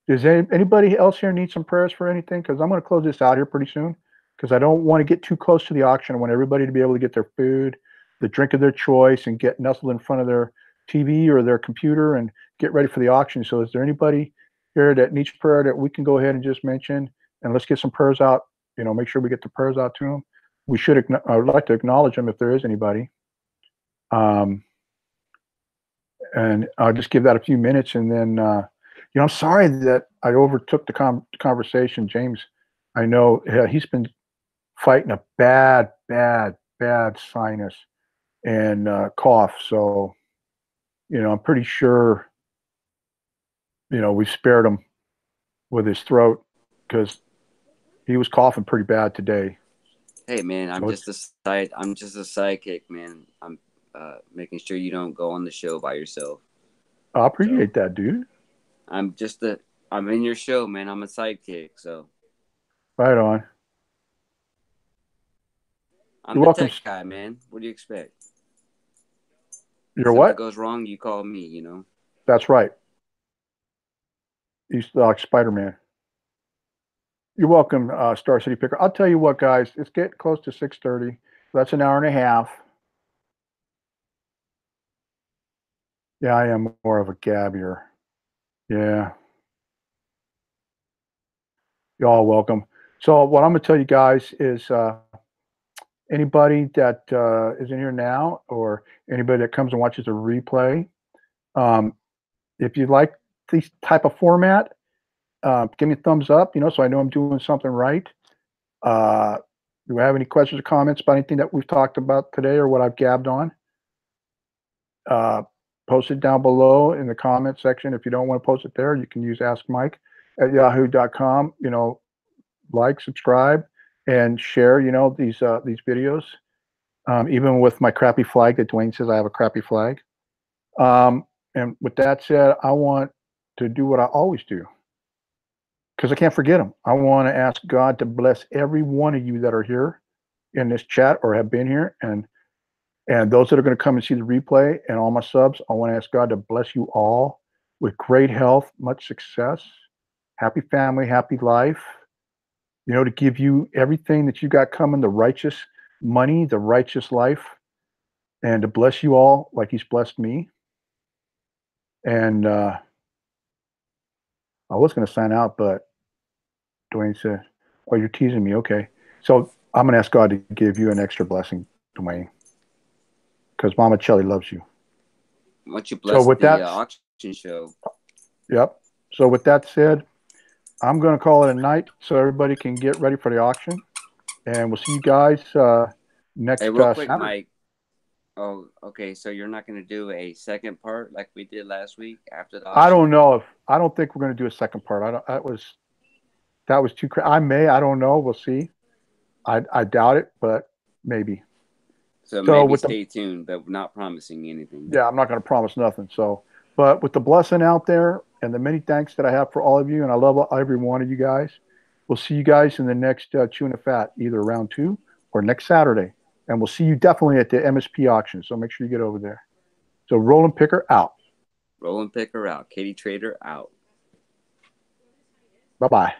Does anybody else here need some prayers for anything? Because I'm going to close this out here pretty soon because I don't want to get too close to the auction. I want everybody to be able to get their food, the drink of their choice, and get nestled in front of their TV or their computer and get ready for the auction. So is there anybody here that needs prayer that we can go ahead and just mention? And let's get some prayers out, you know, make sure we get the prayers out to them. I would like to acknowledge them if there is anybody. And I'll just give that a few minutes. And then, you know, I'm sorry that I overtook the conversation. James, I know he's been fighting a bad sinus and cough. So, you know, I'm pretty sure you know, we spared him with his throat because he was coughing pretty bad today. Hey man, I'm So just a sidekick, man. I'm making sure you don't go on the show by yourself. I appreciate that, dude. I'm in your show, man. I'm a sidekick, so Right on. I'm You're the welcome. tech guy, man. What do you expect? You're Something what? goes wrong, you call me, you know. That's right. He's like Spider-Man. You're welcome, Star City Picker. I'll tell you what, guys. It's getting close to 6:30. That's an hour and a half. Yeah, I am more of a gabbier. Yeah. Y'all welcome. So what I'm going to tell you guys is anybody that is in here now or anybody that comes and watches the replay, um, if you like this type of format, give me a thumbs up, you know, so I know I'm doing something right. Do we have any questions or comments about anything that we've talked about today or what I've gabbed on? Post it down below in the comment section. If you don't want to post it there, you can use askmike@yahoo.com. You know, like, subscribe, and share. You know, these videos. Even with my crappy flag that Dwayne says I have a crappy flag. And with that said, I want to do what I always do because I can't forget them. I want to ask God to bless every one of you that are here in this chat or have been here, and those that are going to come and see the replay and all my subs. I want to ask God to bless you all with great health, much success, happy family, happy life. You know, to give you everything that you got coming, the righteous money, the righteous life, and to bless you all like He's blessed me. And I was going to sign out, but Dwayne said, "Oh, you're teasing me." Okay. So I'm going to ask God to give you an extra blessing, Dwayne, because Mama Chelly loves you. Why don't you So bless with the that, auction show? yep. So with that said, I'm going to call it a night so everybody can get ready for the auction. And we'll see you guys next Hey, real quick, Saturday. Mike. Oh, okay. So you're not going to do a second part like we did last week after the auction? I don't think we're going to do a second part. That was too crazy. I don't know. We'll see. I doubt it, but maybe. So So maybe with stay tuned, but not promising anything. yeah, I'm not going to promise nothing. So, but with the blessing out there and the many thanks that I have for all of you, and I love every one of you guys. We'll see you guys in the next Chewing the Fat, either round 2 or next Saturday. And we'll see you definitely at the MSP auction. So make sure you get over there. So Rollin Picker out. Rollin Picker out. KatyTrader out. Bye-bye.